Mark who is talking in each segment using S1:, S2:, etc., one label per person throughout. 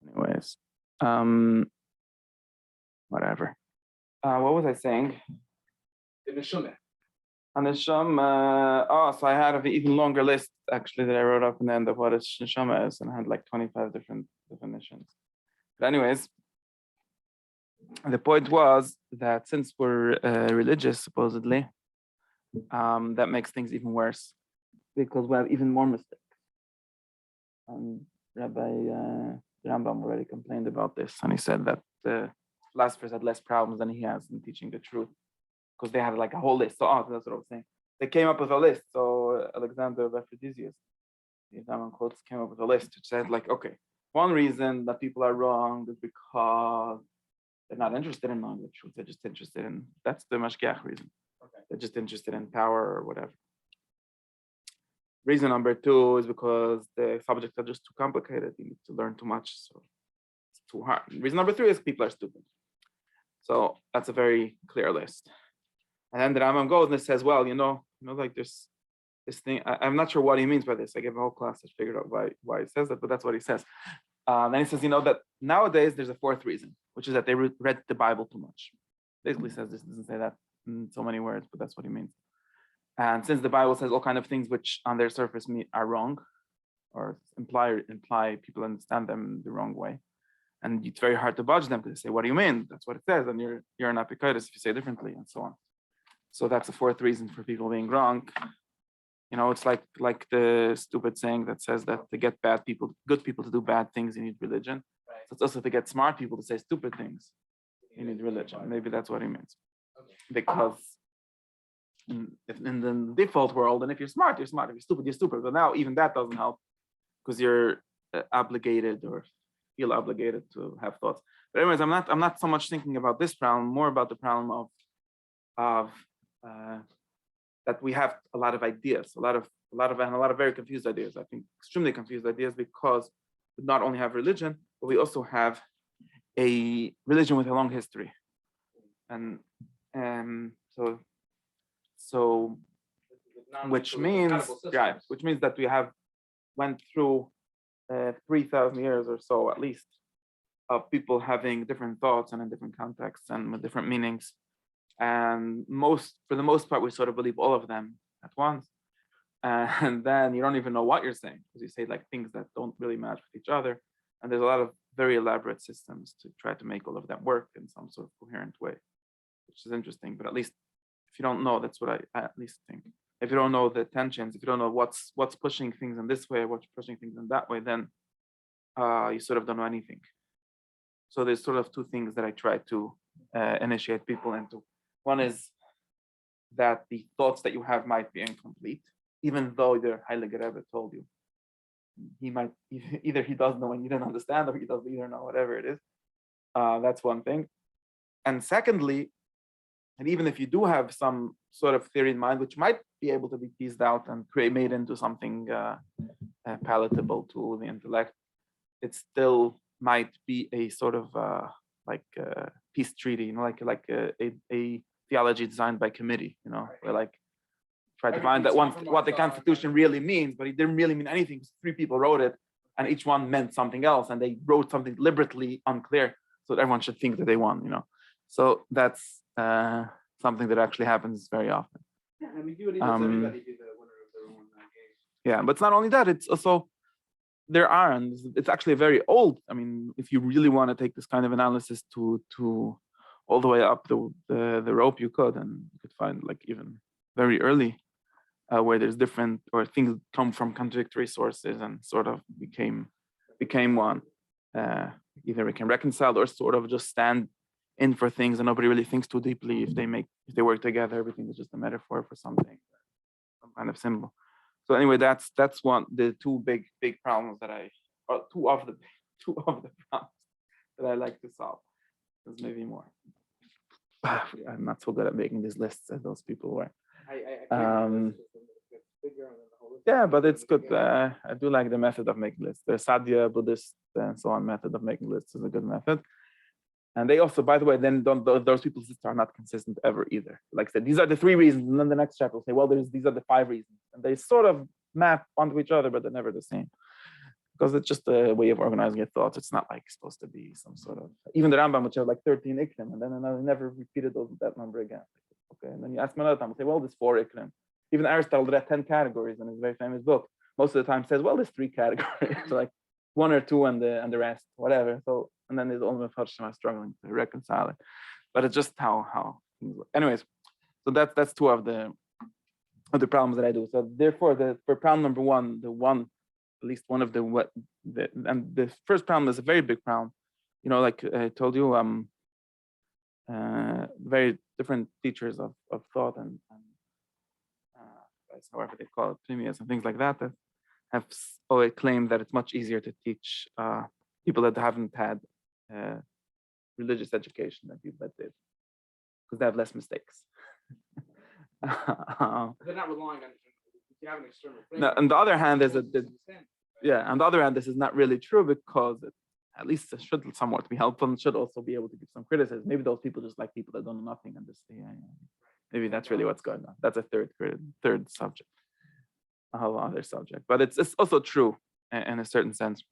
S1: Anyways, whatever. What was I saying? On the Neshama, so I had an even longer list actually that I wrote up in the end of what a Neshama is, and I had like 25 different definitions. But anyways, the point was that since we're religious, supposedly, that makes things even worse because we have even more mistakes. Rabbi Rambam already complained about this, and he said that the philosophers had less problems than he has in teaching the truth because they had like a whole list. So that's what I was saying. They came up with a list. So Alexander of Ephrodiseus, the Rambam quotes, came up with a list which said like, okay, one reason that people are wrong is because they're not interested in knowing the truth. They're just interested in, that's the mashgiach reason. Okay. They're just interested in power or whatever. Reason number two is because the subjects are just too complicated. You need to learn too much, so it's too hard. Reason number three is people are stupid. So that's a very clear list. And then the Rambam goes and says, well, like this thing. I'm not sure what he means by this. I gave a whole class to figure out why he says that, but that's what he says. Then he says, that nowadays there's a fourth reason, which is that they read the Bible too much. Basically says this, doesn't say that in so many words, but that's what he means. And since the Bible says all kind of things which on their surface are wrong, or imply people understand them the wrong way, and it's very hard to budge them because they say, "What do you mean? That's what it says," and you're an apikoides if you say differently, and so on. So that's the fourth reason for people being wrong. It's like the stupid saying that says that to get good people to do bad things, you need religion. Right. So it's also to get smart people to say stupid things, you need religion. Maybe that's what he means, because in the default world, and if you're smart, you're smart. If you're stupid, you're stupid. But now even that doesn't help because you're obligated or feel obligated to have thoughts. But anyways, I'm not so much thinking about this problem, more about the problem of that we have a lot of ideas, a lot of very confused ideas. I think extremely confused ideas because we not only have religion, but we also have a religion with a long history, and so which means that we have went through 3,000 years or so at least of people having different thoughts and in different contexts and with different meanings, and for the most part we sort of believe all of them at once, and then you don't even know what you're saying because you say like things that don't really match with each other, and there's a lot of very elaborate systems to try to make all of that work in some sort of coherent way, which is interesting. But at least if you don't know, that's what I at least think. If you don't know the tensions, if you don't know what's pushing things in this way, what's pushing things in that way, then you sort of don't know anything. So there's sort of two things that I try to initiate people into. One is that the thoughts that you have might be incomplete, even though the Heilige Rebbe told you. He might either he does know and you didn't understand, or he doesn't either know, whatever it is. That's one thing. And secondly, and even if you do have some sort of theory in mind, which might be able to be teased out and made into something palatable to the intellect, it still might be a sort of peace treaty, like a theology designed by committee, where like try to find that what the Constitution really means, but it didn't really mean anything because 3 people wrote it, and each one meant something else, and they wrote something deliberately unclear so that everyone should think that they won, So that's something that actually happens very often.
S2: Yeah, I mean, everybody be the winner of their own game.
S1: Yeah, but it's not only that, it's also and it's actually very old. I mean, if you really want to take this kind of analysis to all the way up the rope, you could, and you could find like even very early where there's different, or things come from contradictory sources and sort of became one. Either became reconciled or sort of just stand in for things, and nobody really thinks too deeply. If they work together, everything is just a metaphor for something, some kind of symbol. So anyway, that's the two big problems two of the problems that I like to solve. There's maybe more. I'm not so good at making these lists as those people were. Yeah, but it's good. I do like the method of making lists. The Sadhya, Buddhist, and so on method of making lists is a good method. And they also, by the way, then those people's lists are not consistent ever either. Like I said, these are the 3 reasons, and then the next chapter will say, well, these are the 5 reasons, and they sort of map onto each other, but they're never the same because it's just a way of organizing your thoughts. It's not like supposed to be some sort of, even the Rambam, which has like 13 ikrim, and then another never repeated that number again. Okay, and then you ask me another time, say, well, there's 4 ikrim. Even Aristotle did 10 categories in his very famous book. Most of the time says, well, there's 3 categories, so like 1 or 2 and the rest, whatever. So, and then there's only Mepharshim struggling to reconcile it. But it's just how things work. Anyways, so that's 2 of the problems that I do. So therefore, for problem number 1, at least one of and the first problem is a very big problem. Like I told you, very different teachers of thought and however they call it, pneumias and things like that have always claimed that it's much easier to teach people that haven't had religious education than people that did, because they have less mistakes.
S2: They're not relying on if you have an external framework.
S1: On the other hand, on the other hand, this is not really true, because at least it should somewhat be helpful and should also be able to give some criticism. Maybe those people just like people that don't know nothing and just maybe that's really what's going on. That's a third subject, a whole other subject. But it's also true in a certain sense.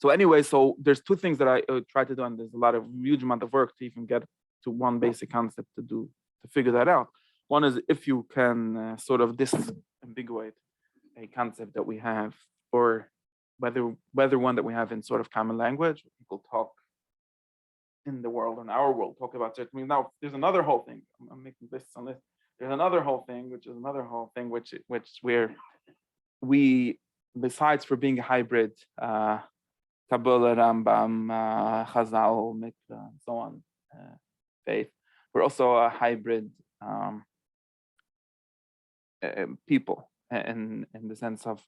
S1: So anyway, so there's 2 things that I try to do, and there's a huge amount of work to even get to one basic concept to figure that out. One is if you can sort of disambiguate a concept that we have, or whether one that we have in sort of common language, people talk in the world, in our world, talk about certain. Now there's another whole thing. I'm making lists on this. There's another whole thing, which where we, besides for being a hybrid, Kabbalah, Rambam, Chazal, Mikra, and so on, faith, we're also a hybrid people, in the sense of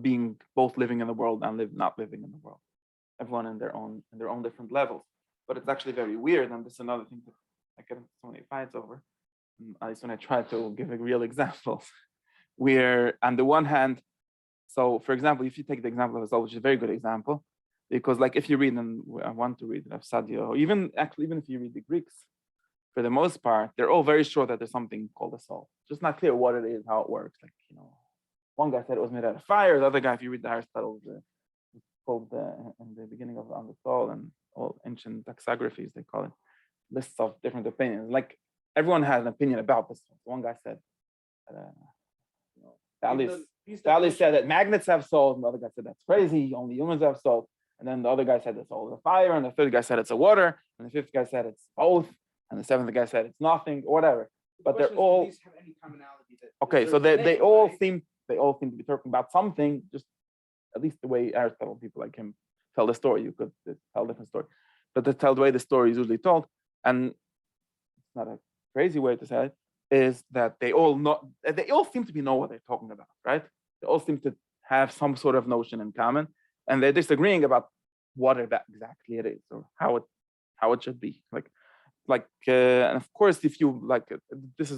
S1: being both living in the world and not living in the world. Everyone in their own different levels. But it's actually very weird, and this is another thing that I get into so many fights over. At least when I try to give a real example, where on the one hand, so for example, if you take the example of Azal, which is a very good example, because like if you read, and I want to read of Sadio, or even if you read the Greeks, for the most part, they're all very sure that there's something called a soul. Just not clear what it is, how it works. Like, one guy said it was made out of fire. The other guy, if you read the Aristotle, called in the beginning of On the Soul, and all ancient taxographies, they call it lists of different opinions. Like everyone has an opinion about this. One guy said, Sally said that magnets have souls, and the other guy said that's crazy. Only humans have souls. And then the other guy said the soul is a fire, and the third guy said it's a water, and the 5th guy said it's both, and the 7th guy said it's nothing, or whatever. But they're all
S2: have any commonality
S1: okay. So they all seem to be talking about something, just at least the way Aristotle, people like him, tell the story. You could tell a different story, but to tell the way the story is usually told, and it's not a crazy way to say it, is that they all seem to know what they're talking about, right? They all seem to have some sort of notion in common, and they're disagreeing about what exactly it is, or how it should be. And of course, if you like, this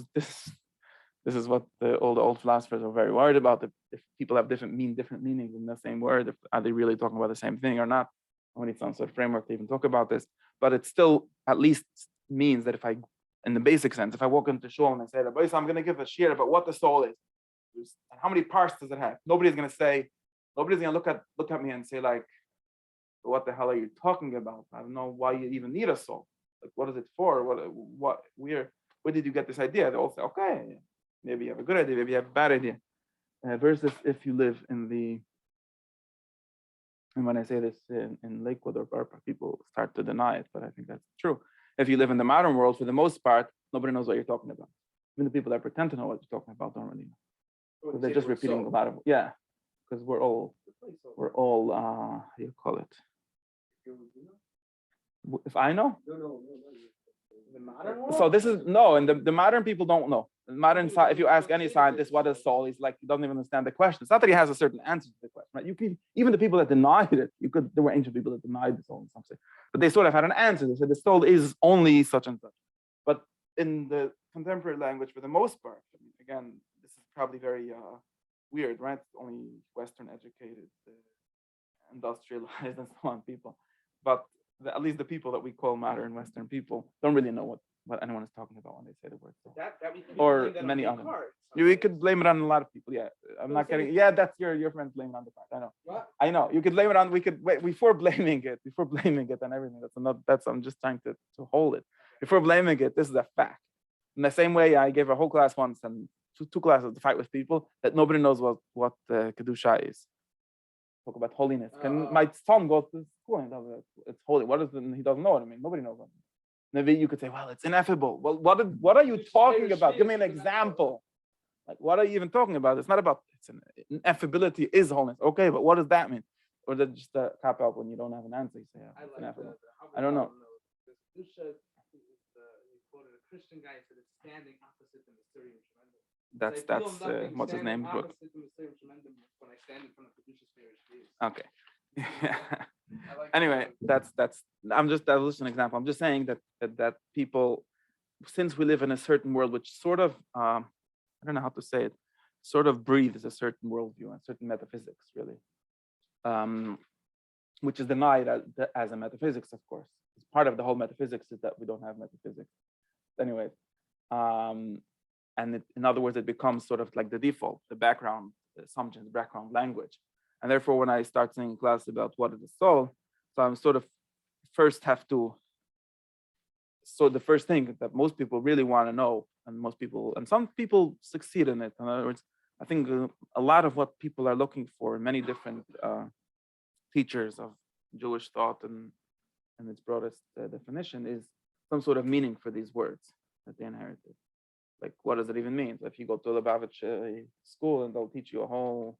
S1: is what all the old philosophers are very worried about. If people have different meanings in the same word, are they really talking about the same thing or not? We need some sort of framework to even talk about this. But it still at least means that in the basic sense, if I walk into shul and I say, "Rabbi, I'm going to give a shir about what the soul is, and how many parts does it have?" Nobody's going to look at me and say like, "What the hell are you talking about? I don't know why you even need a soul. Like, what is it for? Where did you get this idea?" They all say, "Okay, maybe you have a good idea, maybe you have a bad idea." Versus if you live and when I say this in Lakewood or Barpa, people start to deny it, but I think that's true. If you live in the modern world, for the most part, nobody knows what you're talking about. Even the people that pretend to know what you're talking about don't really know. Because they're just repeating a lot of, because we're all how do you call it? If I know?
S2: No. The modern world?
S1: So this is, and the modern people don't know. The modern, if you ask any scientist what is soul, he's like, he doesn't even understand the question. It's not that he has a certain answer to the question, right? You could, even the people that denied it, there were ancient people that denied the soul in some sense, but they sort of had an answer. They said the soul is only such and such. But in the contemporary language, for the most part, again, this is probably very weird, right? Only Western educated, industrialized and so on people. But at least the people that we call modern Western people don't really know what anyone is talking about when they say the word soul.
S2: That we can
S1: Or
S2: blame that on
S1: many
S2: Descartes.
S1: others. You could blame it on a lot of people. Yeah, I'm not kidding. Yeah, that's your friend blaming on the part. I know.
S2: What?
S1: I know. You could blame it on. We could wait before blaming it and everything. That's I'm just trying to hold it. Before blaming it, this is a fact. In the same way, I gave a whole class once and two classes to fight with people that nobody knows what kedusha is. Talk about holiness. Can my son go to school and it's holy? What is it? He doesn't know what I mean. Nobody knows what I mean. Maybe you could say, well, it's ineffable. Well, what are you talking about? Give me an example. Like, what are you even talking about? It's not about ineffability is holiness. Okay, but what does that mean? Or that just a cop out when you don't have an answer? You say, it's ineffable. I don't know.
S2: You quoted a Christian guy said it's standing opposite the mysterium tremendum.
S1: That's what's his name?
S2: Opposite the mysterium tremendum when I stand in front of the Kedusha spirit.
S1: Okay. Anyway, that was just an example. I'm just saying that people, since we live in a certain world, which sort of I don't know how to say it, sort of breathes a certain worldview and certain metaphysics, really, which is denied as a metaphysics, of course. It's part of the whole metaphysics is that we don't have metaphysics. Anyway, and in other words, it becomes sort of like the default, the background assumption, the background language. And therefore, when I start saying in class about what is the soul, so I'm sort of first have to. So the first thing that most people really want to know, and some people succeed in it. In other words, I think a lot of what people are looking for in many different teachers of Jewish thought and its broadest definition is some sort of meaning for these words that they inherited. Like, what does it even mean? So if you go to Lubavitch school and they'll teach you a whole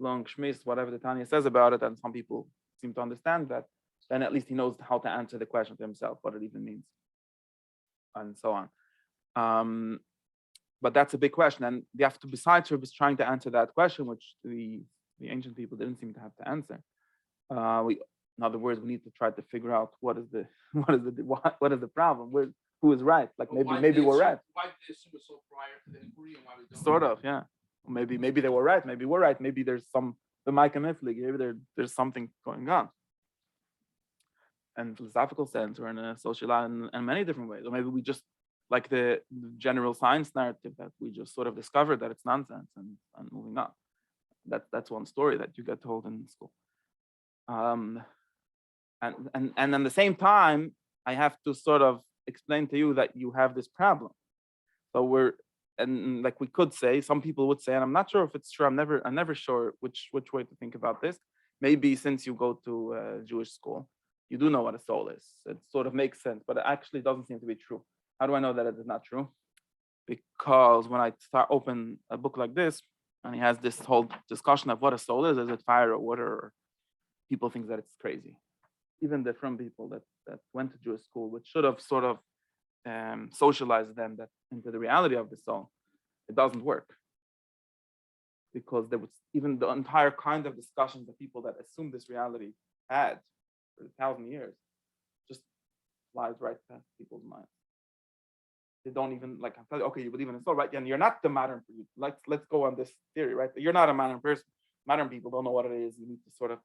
S1: long shmiss, whatever the Tanya says about it, and some people seem to understand that, then at least he knows how to answer the question to himself, what it even means, and so on. But that's a big question, and you have to, besides trying to answer that question, which the ancient people didn't seem to have to answer. In other words, we need to try to figure out what is the problem, who is right. Like maybe we're right.
S2: Why did they assume it's so prior to the inquiry and why we don't?
S1: Sort of, yeah. Maybe they were right. Maybe we're right. Maybe there's some the Micah Miflig. Maybe there's something going on, in philosophical sense or in a social and many different ways. Or maybe we just like the general science narrative that we just sort of discovered that it's nonsense and moving on. That's one story that you get told in school. And at the same time, I have to sort of explain to you that you have this problem. So like we could say, some people would say, and I'm not sure if it's true. I'm never sure which way to think about this. Maybe since you go to Jewish school, you do know what a soul is. It sort of makes sense, but it actually doesn't seem to be true. How do I know that it is not true? Because when I open a book like this, and he has this whole discussion of what a soul is it fire or water? Or people think that it's crazy. Even the from people that went to Jewish school, which should have sort of socialized them into the reality of the soul, it doesn't work. Because there was even the entire kind of discussions that people that assume this reality had for 1,000 years just flies right past people's minds. They don't even like tell you, okay, you believe in a soul, right? And you're not the modern people. Let's go on this theory, right? You're not a modern person. Modern people don't know what it is. You need to sort of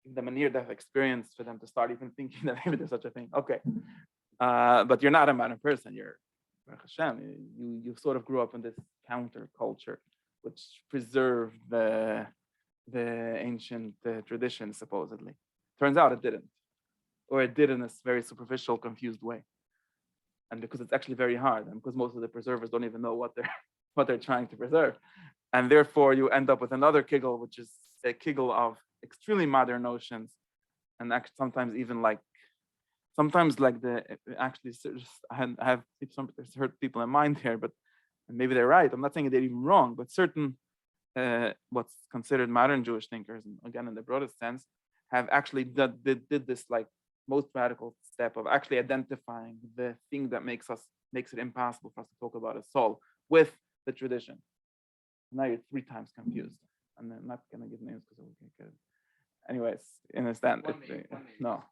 S1: give them a near-death experience for them to start even thinking that maybe there's such a thing. Okay, but you're not a modern person. You're Hashem. You sort of grew up in this counterculture, which preserved the ancient tradition, supposedly. Turns out it didn't, or it did in a very superficial, confused way. And because it's actually very hard, and because most of the preservers don't even know what they're trying to preserve, and therefore you end up with another kiggle, which is a kiggle of extremely modern notions, and actually sometimes I have hurt people in mind here, but maybe they're right. I'm not saying they're even wrong, but certain what's considered modern Jewish thinkers, and again in the broadest sense, have actually did this like most radical step of actually identifying the thing that makes it impossible for us to talk about a soul with the tradition. Now you're 3 times confused, and I'm not gonna give names because we can't get it. Anyways, understand? No.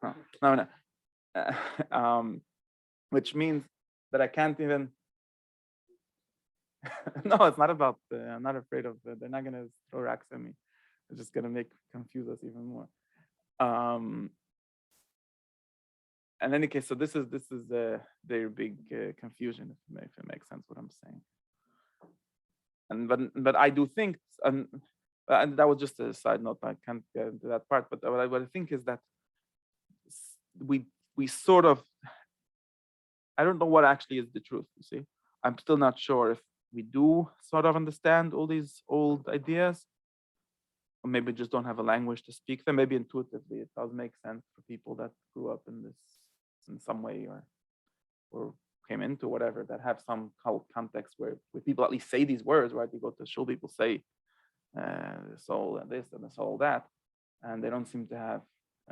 S1: Which means that I can't even. No, it's not about. I'm not afraid of. They're not gonna throw rocks at me. They're just gonna confuse us even more. in any case, so this is their big confusion, if it makes sense what I'm saying. And but I do think, and that was just a side note. I can't get into that part. But what I think is that we sort of, I don't know what actually is the truth. You see, I'm still not sure if we do sort of understand all these old ideas, or maybe just don't have a language to speak them. Maybe intuitively it does make sense for people that grew up in this in some way, or came into whatever, that have some context where people at least say these words, right? You go to shul, people say the soul and this and the soul that, and they don't seem to have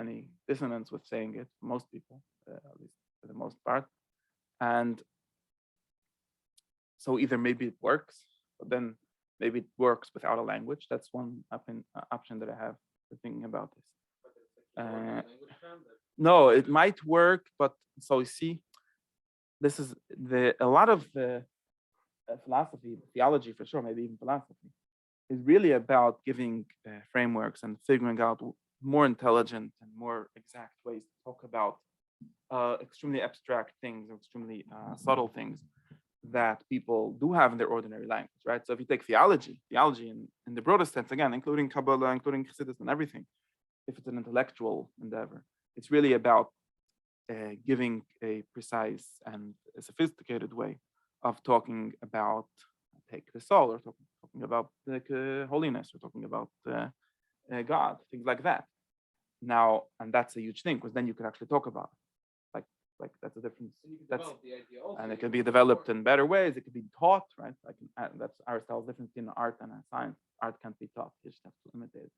S1: any dissonance with saying it. Most people, at least for the most part, and so either maybe it works, but then maybe it works without a language. That's one option that I have for thinking about this. No, it might work, but so you see, this is a lot of the philosophy, theology for sure, maybe even philosophy, is really about giving frameworks and figuring out more intelligent and more exact ways to talk about extremely abstract things, or extremely subtle things that people do have in their ordinary language, right? So if you take theology in the broadest sense, again, including Kabbalah, including Chassidus and everything, if it's an intellectual endeavor, it's really about giving a precise and a sophisticated way of talking about, take the soul, or talking about holiness, or talking about God, things like that. Now, and that's a huge thing, because then you can actually talk about it. Like that's a difference. And it can be developed in better ways. It can be taught, right? That's Aristotle's difference between art and science. Art can't be taught; you just have to imitate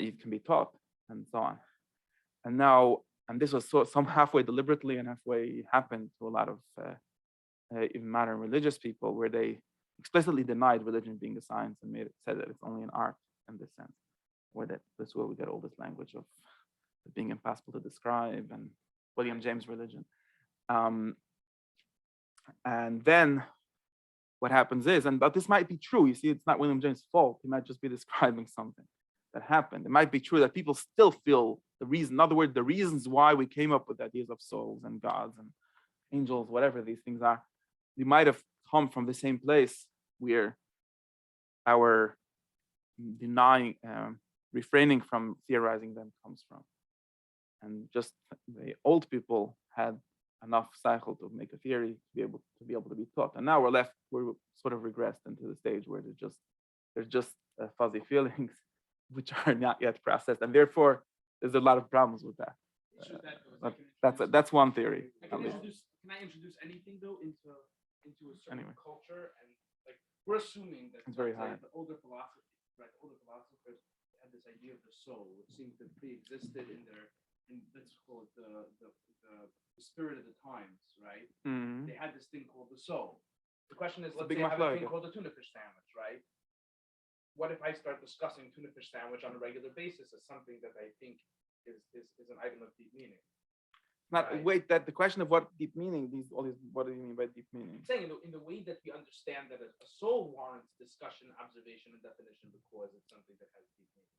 S1: it. It can be taught, and so on. And now, and this was some halfway deliberately and halfway happened to a lot of even modern religious people, where they explicitly denied religion being a science and said that it's only an art in this sense, where that's where we get all this language of it being impossible to describe, and William James religion. And then what happens is, but this might be true, you see, it's not William James' fault. He might just be describing something that happened. It might be true that people still feel the reason, in other words, the reasons why we came up with ideas of souls and gods and angels, whatever these things are, they might have come from the same place where our denying, refraining from theorizing them comes from. And just the old people had enough cycle to make a theory to be able to be taught. And now we're sort of regressed into the stage where there's just fuzzy feelings which are not yet processed, and therefore there's a lot of problems with that. That's one theory.
S2: Can I introduce anything though into a certain culture, and like we're assuming that
S1: it's very hard.
S2: The older philosophers had this idea of the soul, which seemed to pre-existed in let's call it the spirit of the times, right?
S1: Mm-hmm.
S2: They had this thing called the soul. The question is, let's
S1: say
S2: I have a thing called the tuna fish sandwich, right? What if I start discussing tuna fish sandwich on a regular basis as something that I think is an item of deep meaning?
S1: Not right. Wait, that the question of what deep meaning, what do you mean by deep meaning?
S2: I'm saying in the way that we understand that a soul warrants discussion, observation, and definition because it's something that has deep meaning.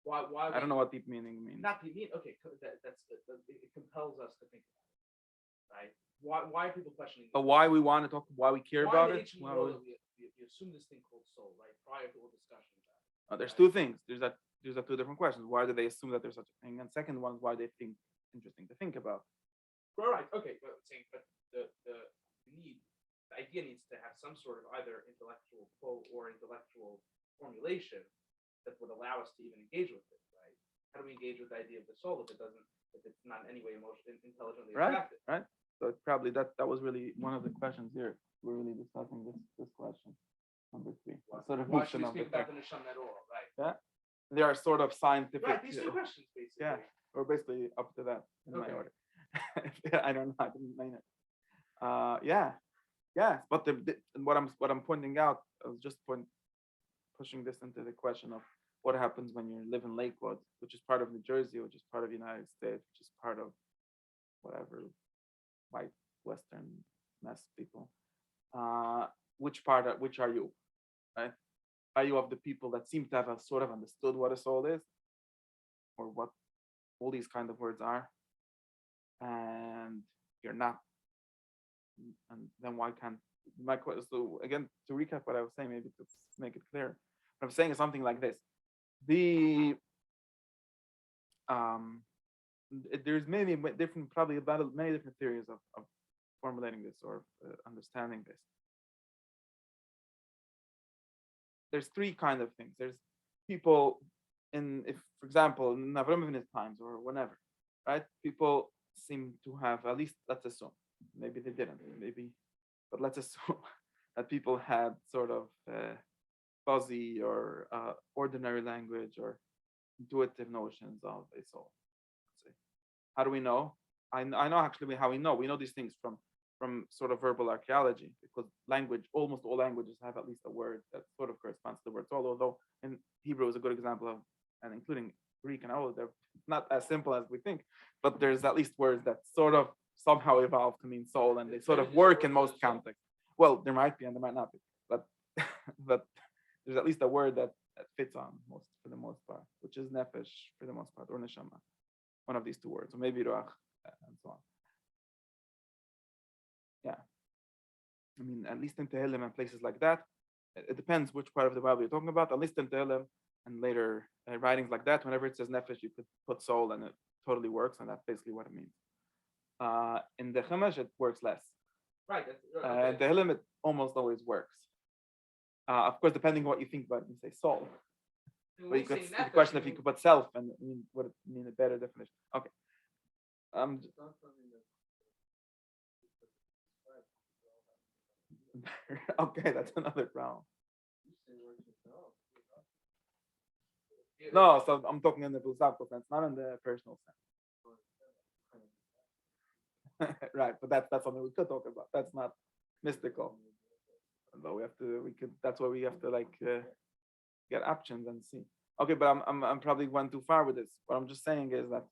S2: Why
S1: I don't know what deep meaning means.
S2: Not deep meaning. Okay, it compels us to think about it, right? Why are people questioning?
S1: But why we want to talk? Why we care about it?
S2: We assume this thing called soul, right? Prior to all discussion about it.
S1: There's two things. There's two different questions. Why do they assume that there's such a thing? And second one is why they think interesting to think about.
S2: Right. Okay. But I'm saying, but the idea needs to have some sort of either intellectual pull or intellectual formulation that would allow us to even engage with it, right? How do we engage with the idea of the soul if it's not in any way intelligently attractive?
S1: Right. So it's probably that was really one of the questions here. We're really discussing this question, number 3.
S2: Why should we speak about the neshama at all, right?
S1: Yeah. They are sort of scientific.
S2: Right. These two questions, basically.
S1: Yeah. Or basically up to that in my order. I don't know. I didn't mean it. Yeah. But what I'm pointing out, I was just pushing this into the question of what happens when you live in Lakewood, which is part of New Jersey, which is part of the United States, which is part of whatever white Western mess people. Which are you, right? Are you of the people that seem to have sort of understood what a soul is, or what all these kind of words are, and you're not, and then why can't my question? So again, to recap what I was saying, maybe to make it clear, what I'm saying is something like this: the there's many different, probably about many different theories of formulating this or understanding this. There's three kind of things. There's people if, for example, in Avram Avinu's times or whenever, right? People seem to have, at least let's assume, maybe they didn't, maybe, but let's assume that people had sort of fuzzy or ordinary language or intuitive notions of a soul. How do we know? I know actually how we know. We know these things from sort of verbal archaeology, because language, almost all languages have at least a word that sort of corresponds to the word soul, although in Hebrew is a good example of, and including Greek and all, they're not as simple as we think, but there's at least words that sort of somehow evolve to mean soul, and they sort of work in most contexts. Well, there might be and there might not be, but but there's at least a word that fits on most, for the most part, which is nefesh for the most part, or neshama, one of these two words, or maybe ruach, and so on. Yeah, I mean, at least in Tehillim and places like that, it depends which part of the Bible you're talking about. At least in Tehillim and later writings like that, whenever it says nefesh, you could put soul, and it totally works, and that's basically what it means. In the Chumash, it works less.
S2: Right.
S1: In Tehillim, it almost always works. Of course, depending on what you think about it, you say soul. But you could, the question if you could put self, and would it mean a better definition? Okay. Okay, that's another problem. No, so I'm talking in the philosophical sense, not in the personal sense. Right, but that's something we could talk about. That's not mystical. But that's why we have to like get options and see. Okay, but I'm probably went too far with this. What I'm just saying is that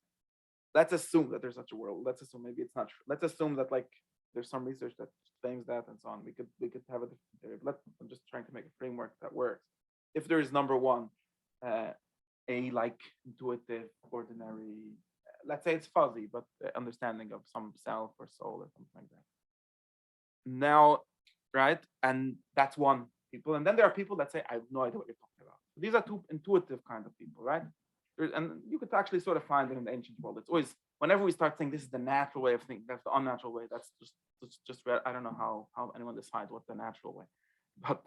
S1: let's assume that there's such a world. Let's assume maybe it's not true. Let's assume that like there's some research that claims that and so on. We could have a different theory. But I'm just trying to make a framework that works. If there is number one, a like intuitive, ordinary, let's say it's fuzzy, but understanding of some self or soul or something like that. Now, right, and that's one people, and then there are people that say, I have no idea what you're talking about. These are two intuitive kind of people, right? And you could actually sort of find it in the ancient world. It's always, whenever we start saying this is the natural way of thinking, that's the unnatural way. That's just I don't know how anyone decides what the natural way. But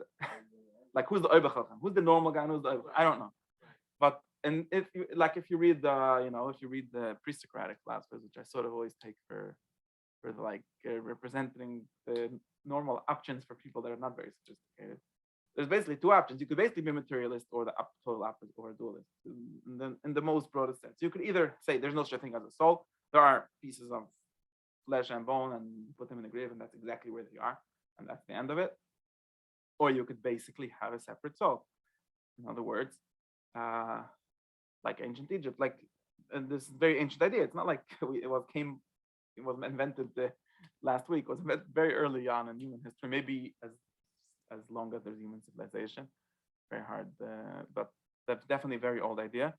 S1: like, who's the Oibachacham? Who's the normal guy? Who's the I don't know. But and if you read the pre-Socratic philosophers, which I sort of always take for like representing the normal options for people that are not very sophisticated. There's basically two options. You could basically be a materialist or the total opposite, or a dualist. In the most broadest sense, you could either say there's no such thing as a soul. There are pieces of flesh and bone, and you put them in the grave, and that's exactly where they are, and that's the end of it. Or you could basically have a separate soul. In other words, like ancient Egypt, like this very ancient idea. It's not like it was invented last week. It was invented very early on in human history, maybe as long as there's human civilization. Very hard, but that's definitely a very old idea.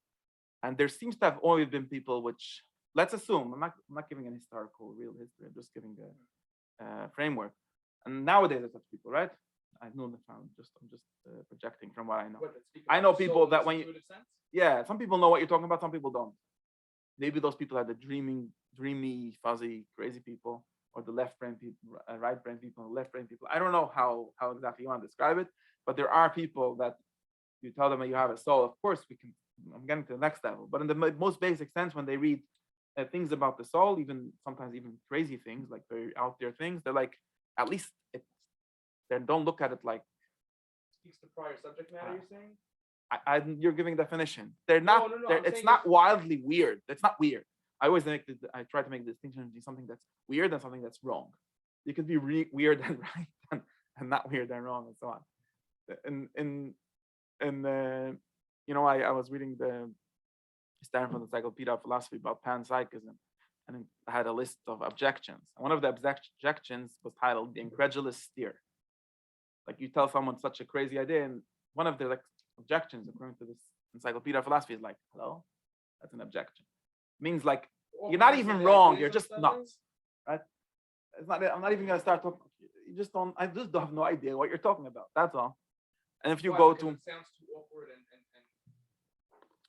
S1: And there seems to have always been people which, let's assume, I'm not giving an historical real history, I'm just giving a framework. And nowadays there's such people, right? I know that I'm just projecting from what I know. I know people that when yeah, some people know what you're talking about, some people don't. Maybe those people are the dreamy, fuzzy, crazy people, or the left brain people, right brain people, left brain people. I don't know how exactly you want to describe it, but there are people that you tell them that you have a soul. Of course, I'm getting to the next level, but in the most basic sense, when they read things about the soul, sometimes even crazy things, like very out there things, they're like, at least they don't look at it like
S2: speaks to prior subject matter. You're saying?
S1: You're giving definition. They're not. No, it's not wildly weird. It's not weird. I I try to make the distinction between something that's weird and something that's wrong. You could be weird and right, and not weird and wrong, and so on. I was reading the Stanford Encyclopedia of Philosophy about panpsychism, and I had a list of objections. And one of the objections was titled "The Incredulous Steer." Like, you tell someone such a crazy idea, and one of the objections, according to this Encyclopedia of Philosophy, is like, hello, that's an objection. It means like
S2: all
S1: You're not
S2: kinds of
S1: even wrong.
S2: ideas
S1: You're
S2: of
S1: just
S2: studying?
S1: nuts, right? It's not. I'm not even gonna start talking. You just don't. I just have no idea what you're talking about. That's all. And if you
S2: Why?
S1: go
S2: Because
S1: to,
S2: it sounds too awkward and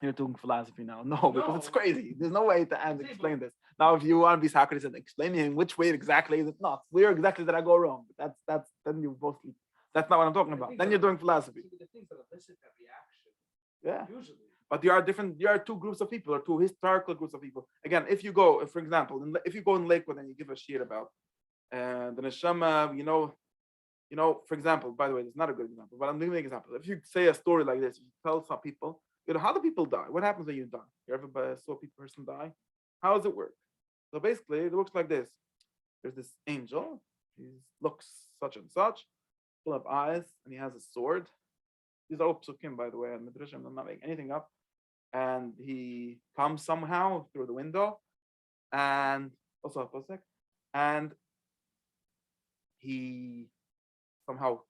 S1: you're doing philosophy now. No, because it's
S2: No.
S1: crazy. There's no way to
S2: See,
S1: explain this. Now, if you want to be Socrates and explain in which way exactly is it not? Where exactly did I go wrong? That's then you mostly. That's not what I'm talking about. Then you're doing philosophy.
S2: the things that elicit that reaction.
S1: Yeah.
S2: Usually.
S1: But you are different. You are two groups of people, or two historical groups of people. Again, if you go, for example, if you go in Lakewood and you give a shir about the neshama, for example, by the way, this is not a good example, but I'm giving an example. If you say a story like this, you tell some people, how do people die? What happens when you die? You ever saw a person die? How does it work? So basically, it works like this. There's this angel. He looks such and such, full of eyes, and he has a sword. These are all psukim, by the way, and midrashim. I'm not making anything up. And he comes somehow through the window, and also a pasuk, and he somehow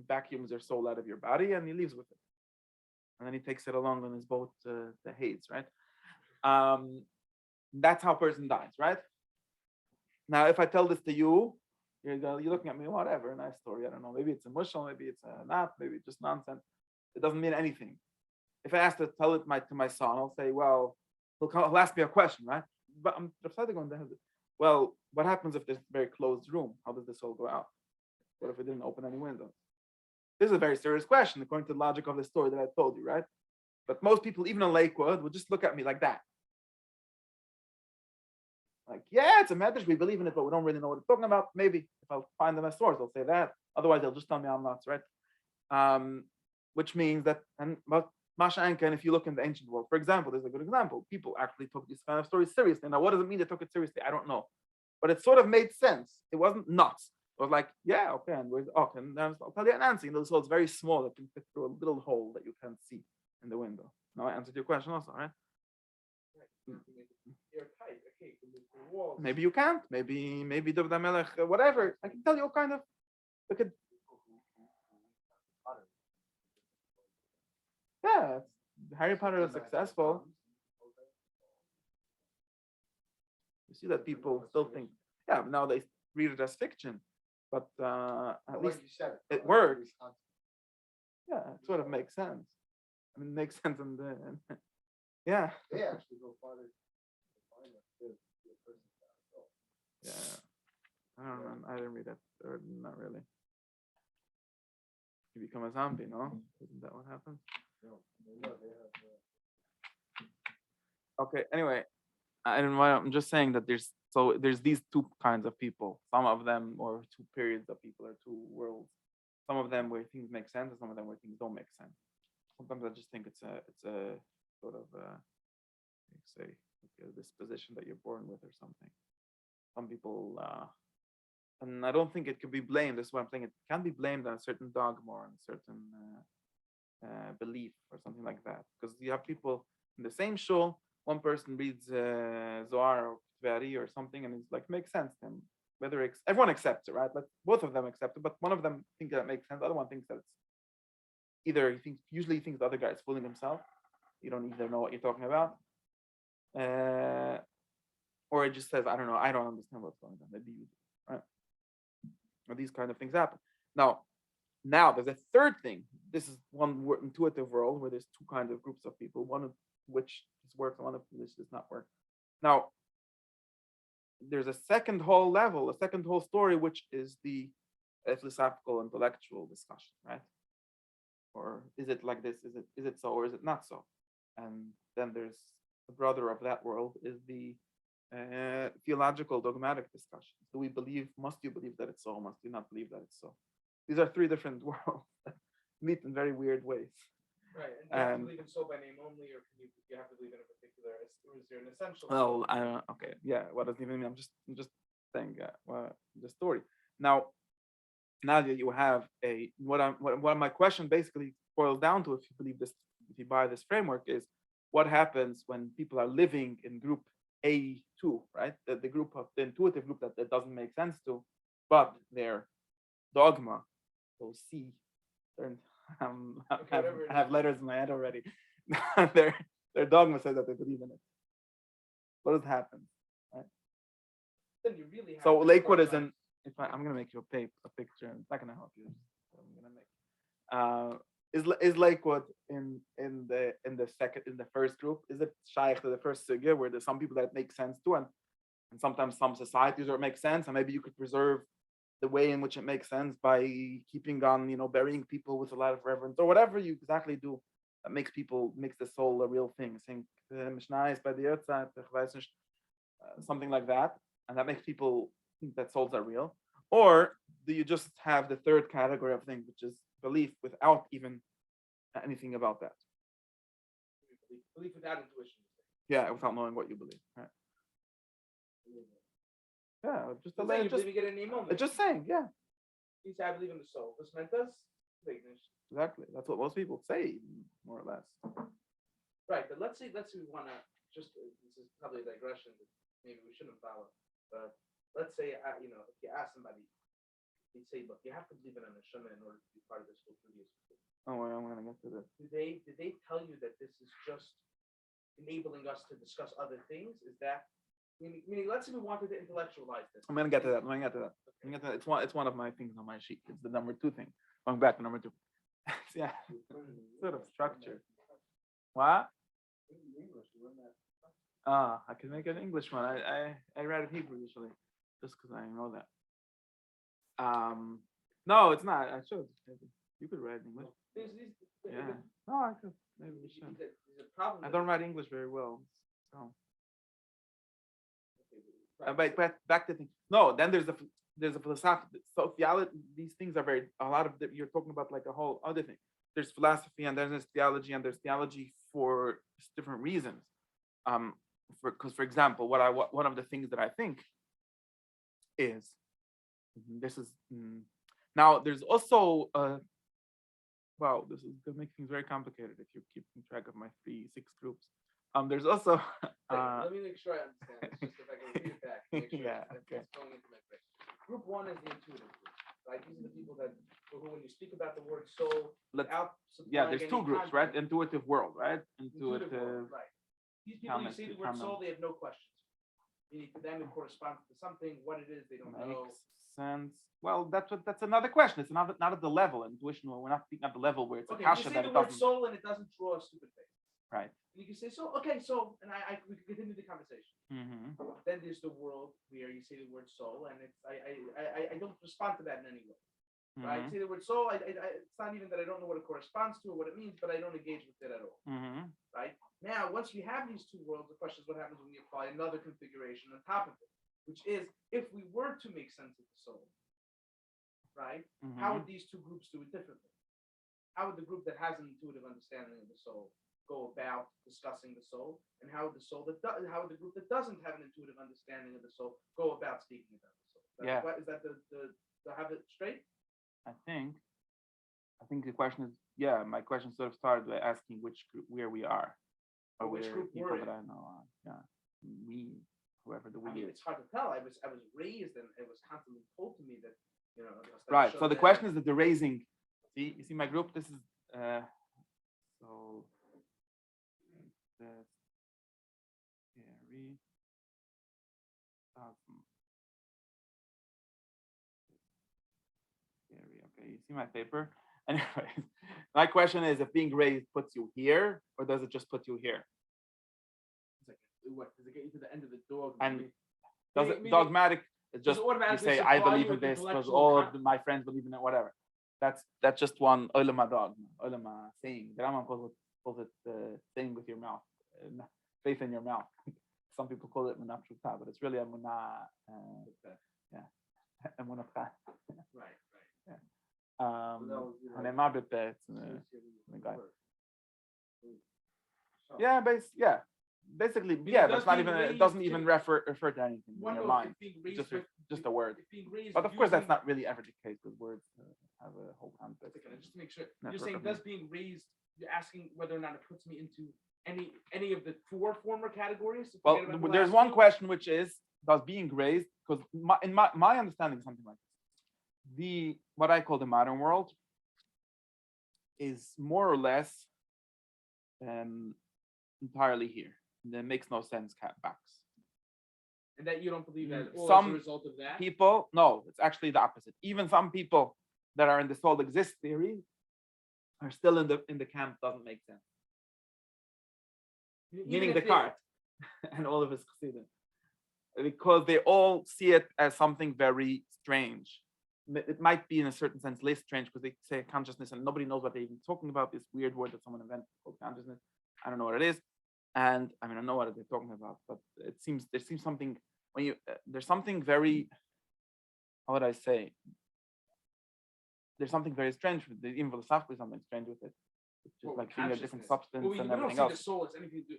S1: vacuums your soul out of your body, and he leaves with it. And then he takes it along on his boat to Hades, right? That's how a person dies, right? Now, if I tell this to you, you're looking at me, whatever, nice story. I don't know. Maybe it's a mushal, maybe it's a not, maybe it's just nonsense. It doesn't mean anything. If I ask to tell it to my son, I'll say, well, he'll ask me a question, right? But I'm going to well, what happens if there's a very closed room? How does this all go out? What if we didn't open any windows? This is a very serious question, according to the logic of the story that I told you, right? But most people, even in Lakewood, will just look at me like that. Like, yeah, it's a medrash, we believe in it, but we don't really know what it's talking about. Maybe if I'll find them as source, they'll say that. Otherwise, they'll just tell me I'm nuts, right? Which means that, but Masha Anka, and if you look in the ancient world, for example, there's a good example. People actually took these kind of stories seriously. Now, what does it mean they took it seriously? I don't know. But it sort of made sense. It wasn't nuts. It was like, yeah, okay, and where's okay, and then I'll tell you an answer. So it's very small. It can fit through a little hole that you can't see in the window. Now I answered your question also, right? Maybe you can't. Maybe David HaMelech, whatever. I can tell you all kind of. Look at. Yeah, Harry Potter is successful. You see that people still think, yeah, now they read it as fiction, but at least it works. Yeah, it sort of makes sense. I mean, it makes sense in the, yeah.
S3: They actually go farther.
S1: Yeah, I don't know. I didn't read that, or not really. You become a zombie, no? Isn't that what happens?
S3: No, they have.
S1: Okay. Anyway, I'm just saying that there's these two kinds of people. Some of them, or two periods of people, or two worlds. Some of them where things make sense, and some of them where things don't make sense. Sometimes I just think it's a sort of say a disposition that you're born with or something. Some people, and I don't think it could be blamed. That's why I'm saying it can be blamed on a certain dogma or on a certain belief or something like that. Because you have people in the same shul. One person reads Zohar or Tvari or something, and it's like makes sense to him. Whether everyone accepts it, right? Like both of them accept it, but one of them thinks that it makes sense. The other one thinks that it's either usually he thinks the other guy is fooling himself. You don't either know what you're talking about, or it just says, I don't know, I don't understand what's going on. Maybe you do, right? Or these kind of things happen. Now there's a third thing. This is one intuitive world where there's two kinds of groups of people, one of which works and one of which does not work. Now, there's a second whole level, a second whole story, which is the philosophical, intellectual discussion, right? Or is it like this? Is it so, or is it not so? And then there's the brother of that world is the theological, dogmatic discussion. Do we believe? Must you believe that it's so? Must you not believe that it's so? These are three different worlds that meet in very weird ways.
S2: Right, and you have to believe in soul by name only, or can you have to believe in a particular? Is there an essential?
S1: Well, I don't. Okay, yeah. What does it even mean? I'm just saying the story. Now that you have what my question basically boils down to, if you believe this, if you buy this framework, is what happens when people are living in group A2, right? The group of the intuitive group that doesn't make sense to, but their dogma, so C, I have letters in my head already. their dogma says that they believe in it. what has happened?
S2: Then you really have
S1: So
S2: to
S1: Lakewood
S2: start
S1: is in. I'm gonna make you a picture. It's not gonna help you. I'm gonna make. Is Lakewood in the first group? Is it shaykh to the first sugya where there's some people that make sense to, and sometimes some societies where it makes sense, and maybe you could preserve the way in which it makes sense by keeping on, burying people with a lot of reverence or whatever you exactly do that makes the soul a real thing. Think Mishnah is by the Yitzchok, something like that, and that makes people think that souls are real. Or do you just have the third category of things, which is belief without even anything about that?
S2: belief without intuition.
S1: Yeah, without knowing what you believe. Right. Yeah, just
S2: Let's say you believe you get an email.
S1: just saying, yeah.
S2: You say I believe in the soul. This meant us.
S1: Exactly. That's what most people say, more or less.
S2: Right, but let's say we want to just. This is probably a digression that maybe we shouldn't follow. But let's say if you ask somebody, you say, look, you have to believe in a neshama in order to be part of this whole Judaism.
S1: Oh, I'm gonna get to this.
S2: Did they tell you that this is just enabling us to discuss other things? Is that meaning? Let's say we wanted to intellectualize this.
S1: I'm gonna get to that. It's one of my things on my sheet. It's the number 2 thing. Going back to number 2. Yeah, sort of structure. What? I can make an English one. I read it Hebrew usually, just because I know that. No, it's not. I should. Maybe. You could write English. Yeah. No, I could. Maybe we should. I don't write English very well, so. But back to things. No, then there's a philosophy, sociology. These things are you're talking about like a whole other thing. There's philosophy and there's theology, and there's theology for different reasons. Because for example, one of the things that I think is this is now there's also wow, this is gonna make things very complicated if you're keeping track of my 6 groups. There's also
S2: let me make sure I understand. Just if I can read it back. Make sure
S1: yeah, okay.
S2: it's going into my brain. Group 1 is the intuitive group, right? These are the people who, when you speak about the word soul,
S1: there's 2 groups, right? Intuitive world, right? Intuitive
S2: world, right. These people, you say the word soul, they have no questions. Meaning to them, it corresponds to something. What it is, they don't know.
S1: Sense. Well, that's another question. It's not at the level intuition. We're not speaking at the level where it's
S2: okay,
S1: a kasha
S2: you say
S1: that
S2: the
S1: it
S2: word
S1: doesn't.
S2: soul and it doesn't draw a stupid face.
S1: Right.
S2: You can say so. Okay, so and we can continue the conversation.
S1: Mm-hmm.
S2: Then there's the world where you say the word soul, and it's I don't respond to that in any way.
S1: Mm-hmm.
S2: Right? Say the word soul. It's not even that I don't know what it corresponds to or what it means, but I don't engage with it at all.
S1: Mm-hmm.
S2: Right? Now, once we have these 2 worlds, the question is what happens when we apply another configuration on top of it, which is if we were to make sense of the soul, right?
S1: Mm-hmm.
S2: How would these 2 groups do it differently? How would the group that has an intuitive understanding of the soul go about discussing the soul, and how would how would the group that doesn't have an intuitive understanding of the soul go about speaking about the soul? Is that the have it straight?
S1: I think the question is, my question sort of started by asking which group, where we are, or
S2: which group
S1: people
S2: we're in.
S1: that I know are. Yeah, we, whoever the we is.
S2: It's hard to tell. I was raised, and it was constantly told to me that
S1: right. So the question is that the raising. You see my group. This is so. That's scary. Scary. Okay, you see my paper. Anyways, my question is: if being raised puts you here, or does it just put you here?
S2: What does it get you to the end of the dog?
S1: And does it dogmatic? It's just you say I believe in this because all of my friends believe in it. Whatever. That's just one ulama dog, ulama saying. The Rambam calls it saying with your mouth, faith in your mouth. Some people call it munafshuta, but it's really a munah. Yeah, a munafah.
S2: Right.
S1: Yeah. Basically, but it's not even. It doesn't even refer to anything in your mind. It's just a word. But of course, that's not really ever the case because words have a whole context.
S2: Just to make sure, you're saying does being raised? You're asking whether or not it puts me into any of the 4 former categories.
S1: Well, there's one question which is does being raised, because in my understanding, something like this. What I call the modern world is more or less entirely here. That makes no sense, box.
S2: And that you don't believe that all
S1: Some
S2: as a result of that?
S1: people, no, it's actually the opposite. Even some people that are in the soul exists theory are still in the camp doesn't make sense. Meaning Descartes and all of his Chassidim, because they all see it as something very strange. It might be in a certain sense less strange because they say consciousness and nobody knows what they're even talking about. This weird word that someone invented called consciousness. I don't know what it is, and I mean I know what they're talking about, but there seems something when you there's something very, how would I say? There's something very strange with the even philosophically something strange with it. It's just like being a different substance and everything
S2: don't see
S1: else.
S2: the soul as anything to do.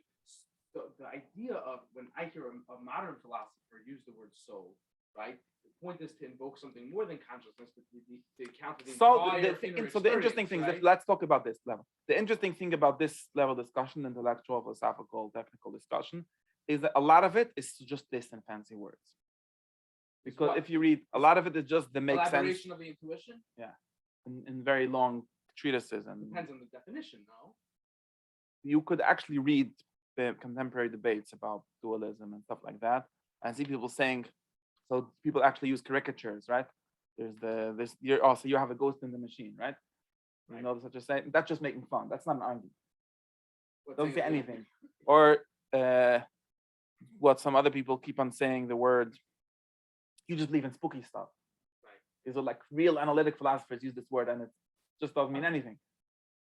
S2: The idea of when I hear a modern philosopher use the word soul, right? The point is to invoke something more than consciousness, but the account of the entire
S1: So the interesting thing is, let's talk about this level. The interesting thing about this level discussion, intellectual, philosophical, technical discussion, is that a lot of it is just this in fancy words. Because if you read, a lot of it is just the make sense.
S2: Elaboration of the intuition?
S1: Yeah, in very long treatises. And
S2: depends on the definition, no?
S1: You could actually read the contemporary debates about dualism and stuff like that, and see people saying, so people actually use caricatures, right? There's you have a ghost in the machine, right? You know such a saying. That's just making fun. That's not an argument. Don't say anything. Or what some other people keep on saying, the word, you just believe in spooky stuff.
S2: Right.
S1: These are like real analytic philosophers use this word, and it just doesn't mean anything.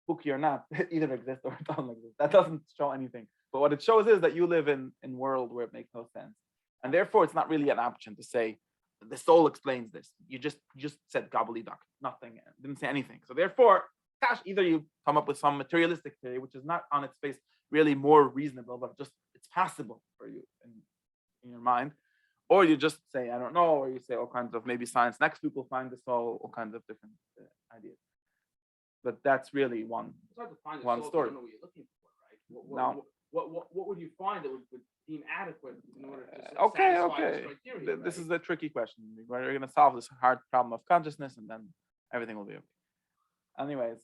S1: Spooky or not, it either exists or it doesn't exist. That doesn't show anything. But what it shows is that you live in a world where it makes no sense. And therefore, it's not really an option to say, the soul explains this. You just said gobbledygook, nothing, didn't say anything. So therefore, gosh, either you come up with some materialistic theory, which is not on its face really more reasonable, but just it's possible for you in your mind, or you just say, I don't know, or you say all kinds of maybe science next week will find the soul, all kinds of different ideas. But that's really one story.
S2: Know what you're looking for, right? What would you find that would deem adequate in order to satisfy this criteria?
S1: This is a tricky question. We're going to solve this hard problem of consciousness, and then everything will be okay. Anyways,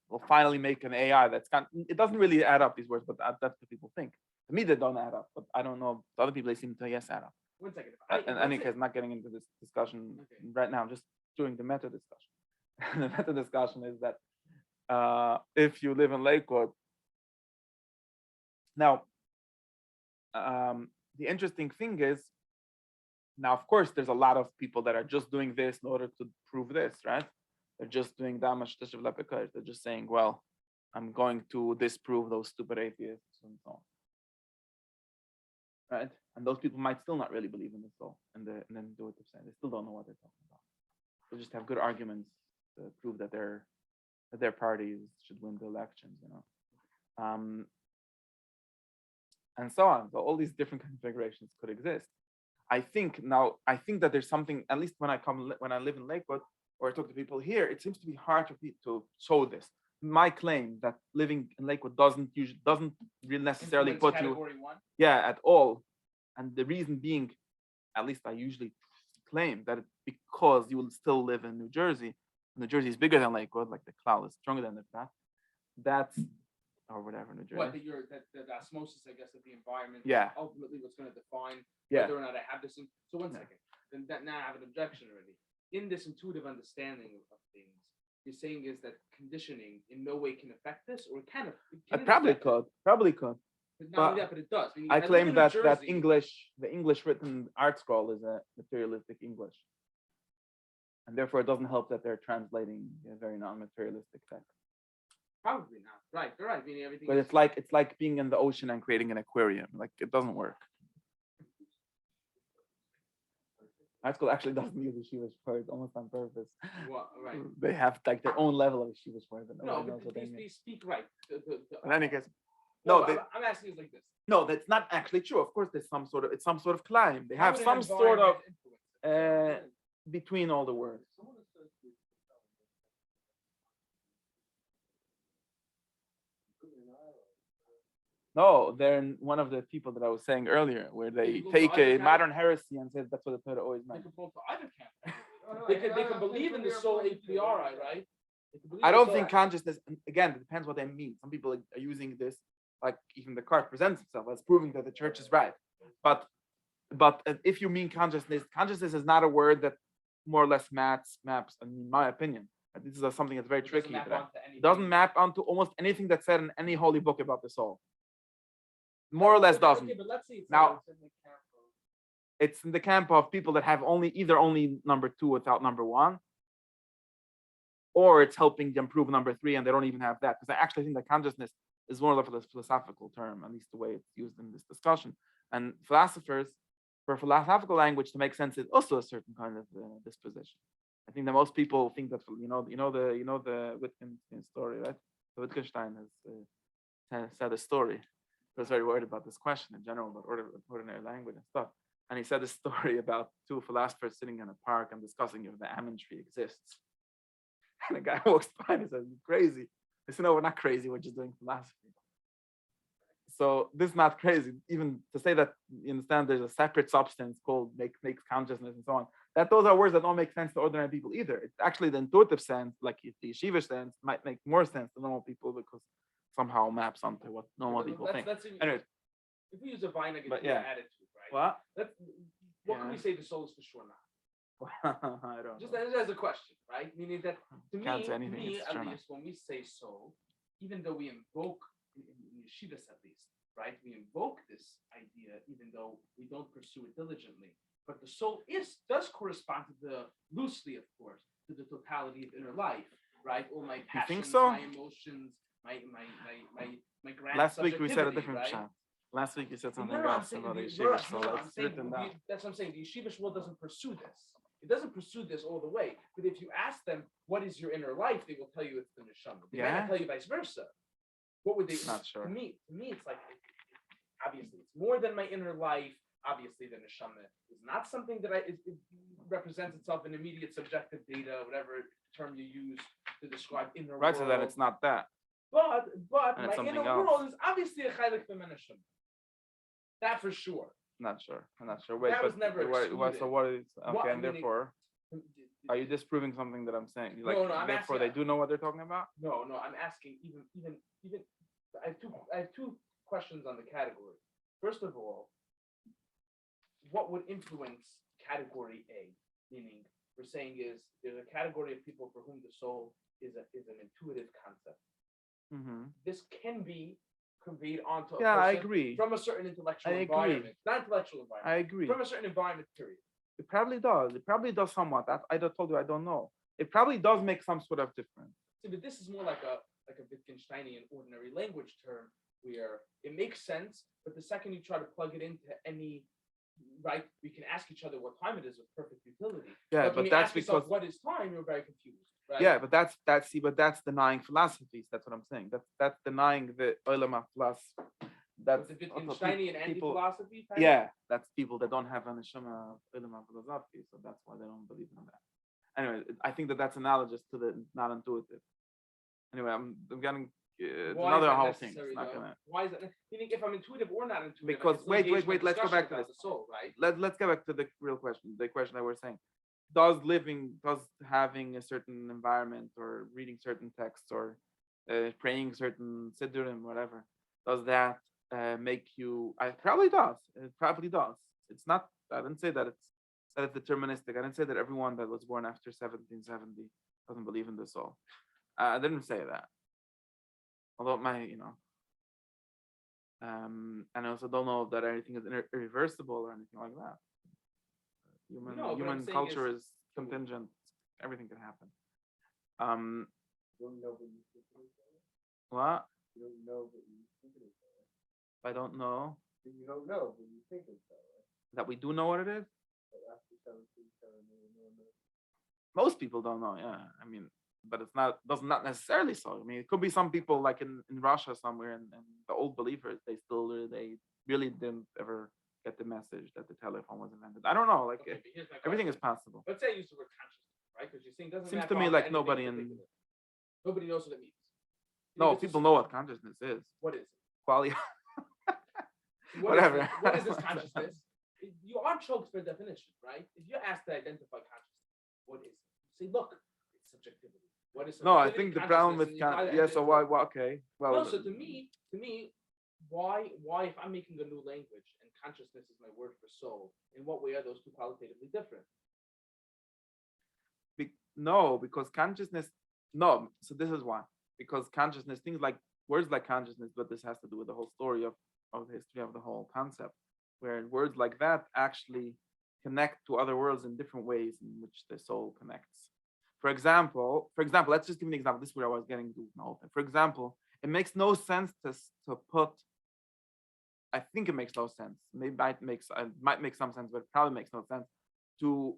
S1: we'll finally make an AI it doesn't really add up, these words, but that's what people think. To me, they don't add up, but I don't know. To other people, they seem to yes add up.
S2: 1 second.
S1: In any case, not getting into this discussion right now, just doing the meta discussion. The meta discussion is that if you live in Lakewood, now, the interesting thing is, now, of course, there's a lot of people that are just doing this in order to prove this, right? They're just doing damash teshuv lepekar. They're just saying, well, I'm going to disprove those stupid atheists and so on, right? And those people might still not really believe in the soul, and then do what they're saying. They still don't know what they're talking about. They just have good arguments to prove that their parties should win the elections, you know. And so on. So all these different configurations could exist. I think that there's something, at least when I live in Lakewood or I talk to people here, it seems to be hard to show this. My claim that living in Lakewood doesn't really necessarily put you at all. And the reason being, at least I usually claim that it's because you will still live in New Jersey. New Jersey is bigger than Lakewood, like the cloud is stronger than the path. That's or whatever, New Jersey.
S2: What, the osmosis, I guess, of the environment
S1: is
S2: ultimately what's going to define whether or not I have this. So 1 second, then now I have an objection already. In this intuitive understanding of things, you're saying is that conditioning in no way can affect this, or can it
S1: probably could.
S2: But not only that, but it does.
S1: I claim that the English written art scroll is a materialistic English, and therefore it doesn't help that they're translating a very non-materialistic text.
S2: Probably not. Right, you're right. Meaning everything.
S1: But it's like being in the ocean and creating an aquarium. Like it doesn't work. Art school actually doesn't use the Shivish word almost on purpose.
S2: What, right.
S1: They have like their own level of Shivish word.
S2: No, but they speak right.
S1: In any case,
S2: I'm asking you like this.
S1: No, that's not actually true. Of course, there's some sort of climb. They have some sort of between all the words. No, they're one of the people that I was saying earlier, where they take a modern heresy and say that's what the Torah always meant.
S2: They can go to either camp. They can believe in the soul a priori, right?
S1: I don't think consciousness. Again, it depends what they mean. Some people are using this, like even Descartes presents himself as proving that the church is right. But But if you mean consciousness is not a word that more or less maps, in my opinion. This is something that's very
S2: It doesn't
S1: tricky.
S2: map
S1: That
S2: onto anything.
S1: it doesn't map onto almost anything that's said in any holy book about the soul. More or less doesn't.
S2: Okay, but let's say
S1: Now,
S2: it's in the camp of
S1: it's in the camp of people that have only number 2 without number 1, or it's helping them prove number 3 and they don't even have that. Because I actually think that consciousness is more of a philosophical term, at least the way it's used in this discussion. And philosophers, for philosophical language to make sense, is also a certain kind of disposition. I think that most people think that the Wittgenstein story, right? So Wittgenstein has said a story. He was very worried about this question in general about ordinary language and stuff. And he said a story about 2 philosophers sitting in a park and discussing if the almond tree exists. And a guy walks by and he says, "You're crazy." They said, "No, we're not crazy. We're just doing philosophy." So this is not crazy. Even to say that you understand there's a separate substance called makes consciousness and so on. That those are words that don't make sense to ordinary people either. It's actually the intuitive sense, like the yeshiva sense, might make more sense to normal people because somehow maps onto what normal people think. Anyways,
S2: if we use a Vinegar attitude, right?
S1: What?
S2: What can we say the soul is for sure not?
S1: I don't
S2: Just
S1: know.
S2: as a question, right? Meaning that to
S1: Can't say
S2: me,
S1: anything, it's
S2: at
S1: true.
S2: least, when we say soul, even though we invoke in yeshivas at least, right? We invoke this idea, even though we don't pursue it diligently. But the soul does correspond to loosely, of course, to the totality of inner life, right? All my passions,
S1: think so?
S2: my emotions, my grand
S1: Last week we said a
S2: subjectivity,
S1: different
S2: right?
S1: shot. Last week you said something
S2: I'm
S1: else
S2: saying
S1: about the
S2: I'm
S1: yeshiva, so
S2: saying
S1: it's written down.
S2: that's what I'm saying. The yeshivish world doesn't pursue this. It doesn't pursue this all the way. But if you ask them, what is your inner life, they will tell you it's the neshama. They might not tell you vice versa. What would they?
S1: Not sure.
S2: To me, it's like, obviously, it's more than my inner life. Obviously, the neshama is not something that it represents itself in immediate subjective data, whatever term you use to describe inner
S1: Right,
S2: world.
S1: so that it's not that.
S2: But
S1: And
S2: my
S1: it's
S2: inner
S1: something
S2: world is obviously a chaylik from neshama. That for sure.
S1: Not sure. I'm not sure. Wait,
S2: That was
S1: but
S2: never
S1: so what is okay? And
S2: meaning-
S1: therefore, are you disproving something that I'm saying? Like,
S2: No, I'm
S1: therefore,
S2: asking-
S1: they do know what they're talking about.
S2: No, I'm asking even. I have two questions on the category. First of all, what would influence category A? Meaning, we're saying there's a category of people for whom the soul is an intuitive concept.
S1: Mm-hmm.
S2: This can be conveyed onto a
S1: Yeah, I
S2: person
S1: agree.
S2: from a certain intellectual
S1: I agree.
S2: environment, not intellectual environment.
S1: I agree.
S2: From a certain environment, period.
S1: It probably does. It probably does somewhat. I just told you I don't know. It probably does make some sort of difference.
S2: See, but this is more like a Wittgensteinian ordinary language term where it makes sense, but the second you try to plug it into any right, we can ask each other what time it is with perfect utility.
S1: Yeah,
S2: when
S1: but
S2: you
S1: that's
S2: ask yourself
S1: because
S2: what is time, you're very confused. Right?
S1: yeah, but that's denying philosophies. That's what I'm saying. That's denying the olam plus. That's
S2: the Wittgensteinian anti-philosophy.
S1: Yeah, that's people that don't have a neshama olam philosophy, so that's why they don't believe in that. Anyway, I think that's analogous to the not intuitive. Anyway, I'm getting another whole thing. It's not gonna...
S2: Why is that? Meaning, if I'm intuitive or not intuitive,
S1: because wait. Let's go back to this.
S2: The soul, right?
S1: Let's go back to the real question. The question that we're saying: does having a certain environment or reading certain texts or praying certain siddurim, whatever, does that make you? It probably does. It probably does. It's not. I didn't say that it's deterministic. I didn't say that everyone that was born after 1770 doesn't believe in the soul. I didn't say that. Although and I also don't know that anything is irreversible or anything like that. Human culture is contingent. Everything can happen.
S3: You don't know what you think it is.
S1: What?
S3: You don't know what you think it is.
S1: I don't know.
S3: You don't know, but you think it's that way.
S1: That we do know what it is?
S3: But after 1770,
S1: Most people don't know, yeah. I mean, but it's not necessarily so. I mean, it could be some people like in Russia somewhere and the old believers, they really didn't ever get the message that the telephone was invented. I don't know. Like everything is possible.
S2: Let's say I use the word consciousness, right? Because you're saying doesn't
S1: Seems
S2: map
S1: to me
S2: onto
S1: like
S2: anything
S1: nobody
S2: knows what it means.
S1: No, people know what consciousness is.
S2: What is it?
S1: Qualia.
S2: Whatever. What is this consciousness? You are choked for definition, right? If you're asked to identify consciousness, what is it? Say, look, it's subjectivity. What is subjectivity?
S1: No, I think the problem with so why? Okay, well.
S2: No, so to me, why if I'm making a new language and consciousness is my word for soul, in what way are those two qualitatively different?
S1: No, because consciousness. No, so this is why. Because consciousness, things like words like consciousness, but this has to do with the whole story of the history of the whole concept, where words like that actually connect to other worlds in different ways in which the soul connects. For example, let's just give an example. This is where I was getting to now. For example, it makes no sense to put. I think it makes no sense. Maybe it might make some sense, but it probably makes no sense to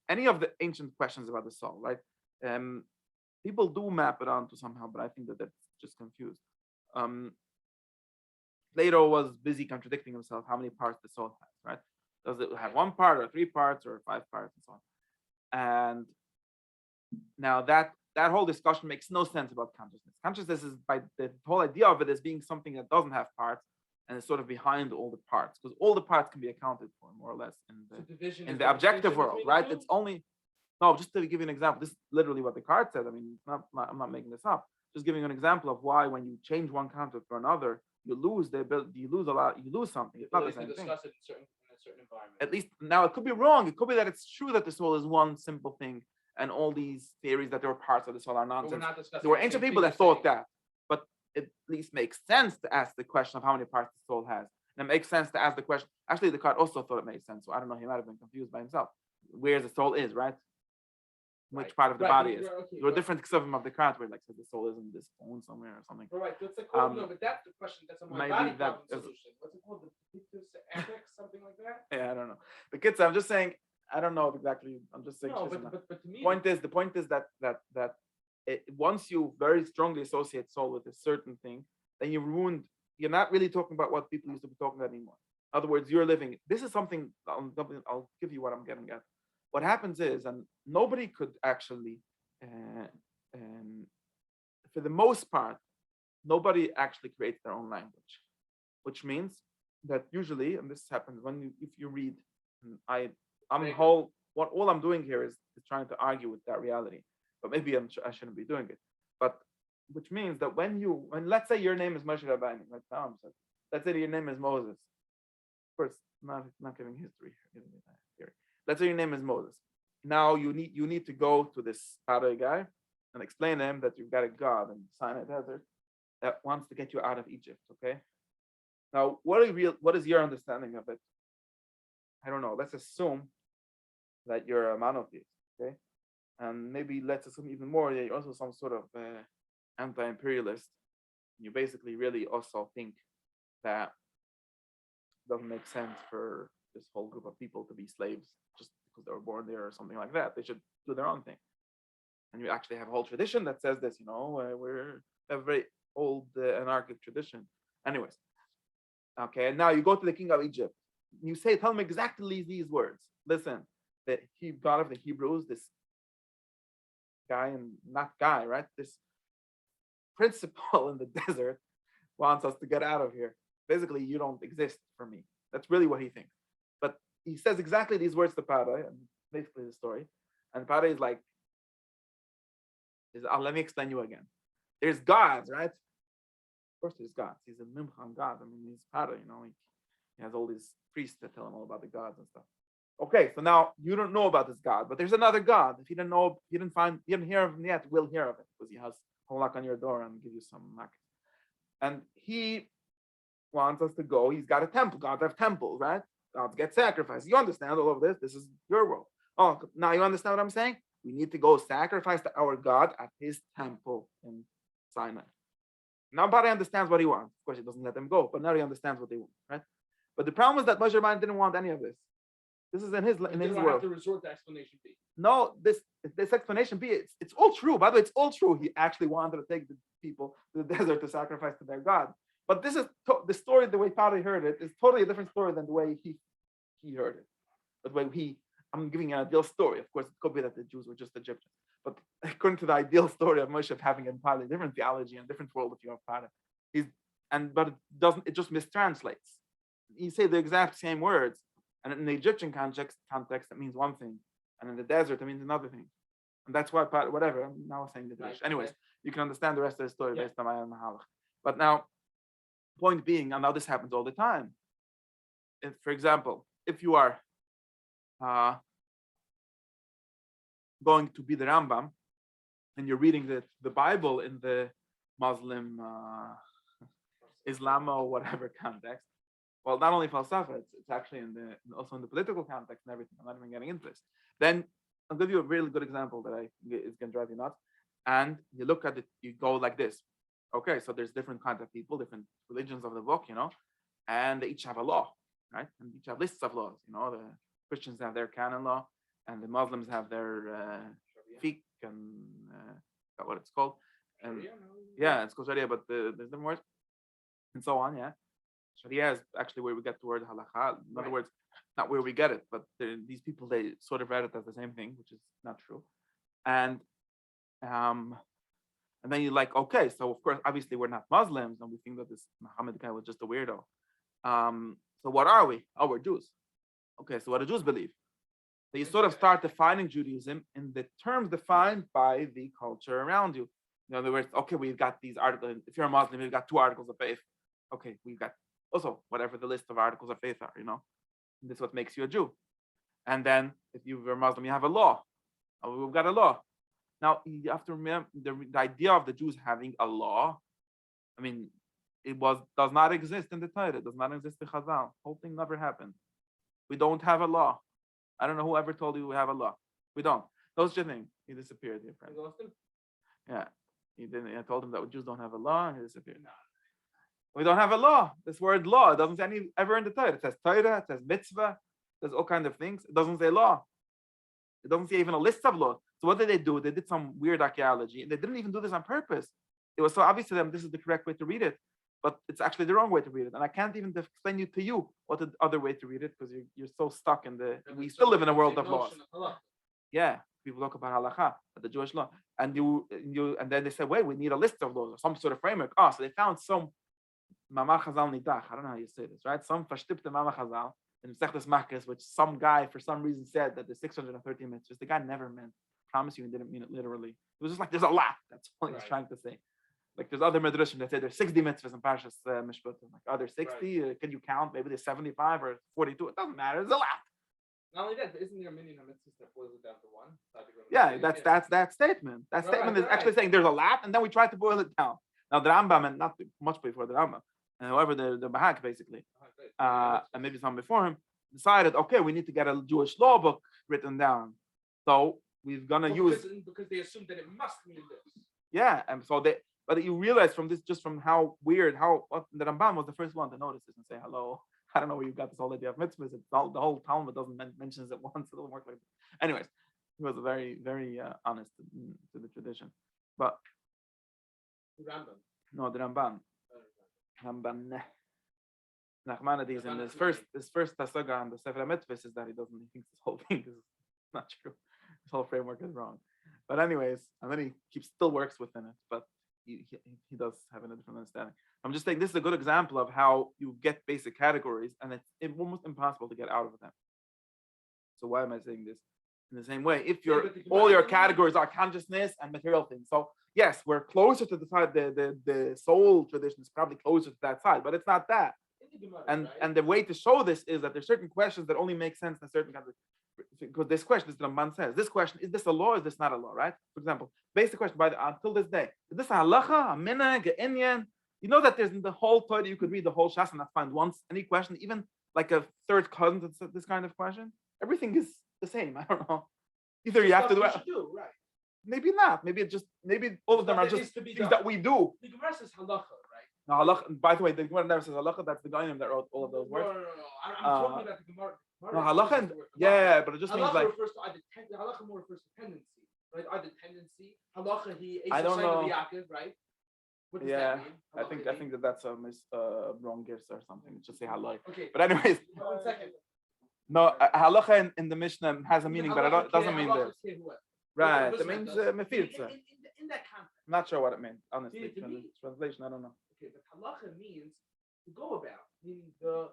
S1: any of the ancient questions about the soul, right? People do map it onto somehow, but I think that that's just confused. Plato was busy contradicting himself how many parts the soul has, right? Does it have one part or three parts or five parts and so on? And now that whole discussion makes no sense about consciousness. Consciousness is by the whole idea of it as being something that doesn't have parts and is sort of behind all the parts, because all the parts can be accounted for more or less in the objective world, right? It's only just to give you an example. This is literally what the card said. I mean, I'm not making this up. Just giving you an example of why when you change one concept for another, you lose the ability. You lose a lot. You lose something. It's not the same thing.
S2: Discuss it in a certain environment.
S1: At least now, it could be wrong. It could be that it's true that the soul is one simple thing, and all these theories that there are parts of the soul are nonsense. There were ancient people that thought that, but it at least makes sense to ask the question of how many parts the soul has. And it makes sense to ask the question. Actually, the card also thought it made sense. So I don't know. He might have been confused by himself. Where the soul is, right? Which part of the body is. There are different ksuvim of the card where like says the soul is in this bone somewhere or something.
S2: Right. That's like no, but that's the question. That's a more body problem solution. What's it called? The ethics, something like that.
S1: Yeah, I don't know. The kids. I'm just saying. I don't know exactly. I'm just saying.
S2: No, but to me,
S1: the point is that once you very strongly associate soul with a certain thing, then you ruined. You're not really talking about what people used to be talking about anymore. In other words, you're living. This is something. I'll give you what I'm getting at. What happens is, and nobody could actually, for the most part, nobody actually creates their own language, which means that usually, and this happens if you read, all I'm doing here is trying to argue with that reality, but maybe I shouldn't be doing it. But which means that when let's say your name is Moshe Rabbeinu, like Tom said, let's say your name is Moses. Of course, not giving history, giving it theory. Let's say your name is Moses. Now you need to go to this Paray guy and explain to him that you've got a God in Sinai Desert that wants to get you out of Egypt. Okay. Now, what is your understanding of it? I don't know. Let's assume that you're a monotheist. Okay, and maybe let's assume even more that you're also some sort of anti-imperialist. You basically really also think that it doesn't make sense for this whole group of people to be slaves just because they were born there or something like that. They should do their own thing. And you actually have a whole tradition that says this, we have a very old anarchic tradition. Anyways, okay, and now you go to the king of Egypt. You tell him exactly these words. Listen, the God of the Hebrews, this guy right? This principal in the desert wants us to get out of here. Basically, you don't exist for me. That's really what he thinks. But he says exactly these words to Paray, and basically the story. And Paray is like, let me explain you again. There's gods, right? Of course there's gods. He's a Mimchan God. I mean, he's Paray, he has all these priests that tell him all about the gods and stuff. Okay, so now you don't know about this God, but there's another God. If you didn't know, you didn't hear of him yet, we'll hear of it because he has a knock on your door and give you some market. And he wants us to go. He's got a temple. Gods have temples, right? Gods get sacrificed. You understand all of this. This is your world. Oh, now you understand what I'm saying? We need to go sacrifice to our God at his temple in Sinai. Now Paray understands what he wants. Of course, he doesn't let them go, but now he understands what they want, right? But the problem is that Moshe Rabbeinu didn't want any of this. This is in his world.
S2: Have to resort to explanation B.
S1: No, this explanation B. It's all true. By the way, it's all true. He actually wanted to take the people to the desert to sacrifice to their God. But this is the story. The way Paray heard it is totally a different story than the way he heard it. But the way I'm giving an ideal story. Of course, it could be that the Jews were just Egyptians. But according to the ideal story of Moshe having entirely different theology and different worldview of Paray, but it just mistranslates. You say the exact same words, and in the Egyptian context, it means one thing, and in the desert, it means another thing. And that's why whatever. I'm now saying the Jewish. Anyways, you can understand the rest of the story based on my own mahalach. But now, point being, and now this happens all the time. If, for example, if you are going to be the Rambam and you're reading the Bible in the Muslim, Islam or whatever context, well, not only falsafa, it's actually also in the political context and everything. I'm not even getting into this. Then I'll give you a really good example that is going to drive you nuts. And you look at it, you go like this. Okay, so there's different kinds of people, different religions of the book, and they each have a law, right? And each have lists of laws. The Christians have their canon law, and the Muslims have their fiqh and what it's called. And yeah, it's called Sharia, but there's different words and so on. Yeah, Sharia is actually where we get the word halakha. In other words, not where we get it, but these people, they sort of read it as the same thing, which is not true. And then you're like, okay, so of course, obviously we're not Muslims, and we think that this Muhammad guy was just a weirdo. So what are we? Oh, we're Jews. Okay, so what do Jews believe? So you sort of start defining Judaism in the terms defined by the culture around you. In other words, okay, we've got these articles. If you're a Muslim, we've got 2 articles of faith. Okay, we've got also whatever the list of articles of faith are, This is what makes you a Jew. And then if you're a Muslim, you have a law. Oh, we've got a law. Now, you have to remember the idea of the Jews having a law. I mean, does not exist in the Torah. It does not exist in Chazal. The whole thing never happened. We don't have a law. I don't know who ever told you we have a law. We don't. Those two things. He disappeared, dear friend. Yeah. He didn't. I told him that Jews don't have a law, and he disappeared. No. We don't have a law. This word law, it doesn't say ever in the Torah. It says Torah, it says mitzvah, there's all kinds of things. It doesn't say law. It doesn't say even a list of laws. So what did they do? They did some weird archaeology, and they didn't even do this on purpose. It was so obvious to them this is the correct way to read it, but it's actually the wrong way to read it. And I can't even explain to you what the other way to read it, because you're so stuck in we still live in a world of laws. Yeah, people talk about halakha, the Jewish law, and and then they say, wait, we need a list of laws or some sort of framework. So they found some Mamar Chazal Nidach. I don't know how you say this, right? Some Fashtipte Mamar Chazal in Sechtes Makkos, which some guy for some reason said that there's 613 mitzvahs. The guy never meant. Promise you, he didn't mean it literally. It was just like there's a lot. That's all he's trying to say. Like there's other midrashim that say there's 60 mitzvahs in Parshas Mishpat. Like, are there 60? Right. Can you count? Maybe there's 75 or 42. It doesn't matter. There's a lot.
S2: Not only that, but isn't there a minion of mitzvahs that boils it down to one?
S1: Yeah, that's that statement. That statement is actually saying there's a lot, and then we try to boil it down. Now the Rambam, and not much before the Rambam, and however the Bahag basically, and maybe some before him, decided, okay, we need to get a Jewish law book written down. So we're gonna use
S2: because they assumed that it must mean this.
S1: Yeah, and so but you realize from this, just from how weird, the Ramban was the first one to notice this and say, hello, I don't know where you got this whole idea of mitzvahs. It's all, the whole Talmud doesn't mentions it once. It doesn't work like that. Anyways, he was very, very honest to the tradition. But
S2: the Rambam.
S1: No, the Ramban. Ramban. Nachmanides in his first tasaga on the Sefer HaMitzvahs is that he thinks this whole thing is not true. This whole framework is wrong. But anyways, and then he still works within it, but he does have a different understanding. I'm just saying this is a good example of how you get basic categories, and it's almost impossible to get out of them. So why am I saying this? In the same way, if all your categories are consciousness and material things, so yes, we're closer to the side. The soul tradition is probably closer to that side, but it's not that. And the way to show this is that there's certain questions that only make sense in a certain category. Because this question, as the Ramban says, this question, is this a law or is this not a law, right? For example, basic question until this day, is this a halacha, a minhag, a inyan? You know that there's in the whole Torah, you could read the whole Shas and not find once any question, even like a third cousin that's this kind of question. Everything is the same. I don't know. Either you have to do it.
S2: Right.
S1: Maybe not. Maybe all of them are just things that we do.
S2: The Gemara says halacha, right?
S1: Now, halacha, by the way, the Gemara never says halacha. That's the guy that wrote all of those words.
S2: No. I'm talking about the Gemara.
S1: No, halacha, yeah, but it just means like.
S2: Halacha more refers to tendency, right? Either tendency, halacha he.
S1: I don't know.
S2: Right? What does
S1: that
S2: mean?
S1: I think that's a wrong guess or something. It should say halacha.
S2: Okay.
S1: But anyways.
S2: 1 second.
S1: No, halacha in the Mishnah has a meaning, but it doesn't mean this. Right, it means mefirza.
S2: In that context.
S1: I'm not sure what it means, honestly. Translation, I don't know.
S2: Okay, but halacha means to go about, meaning the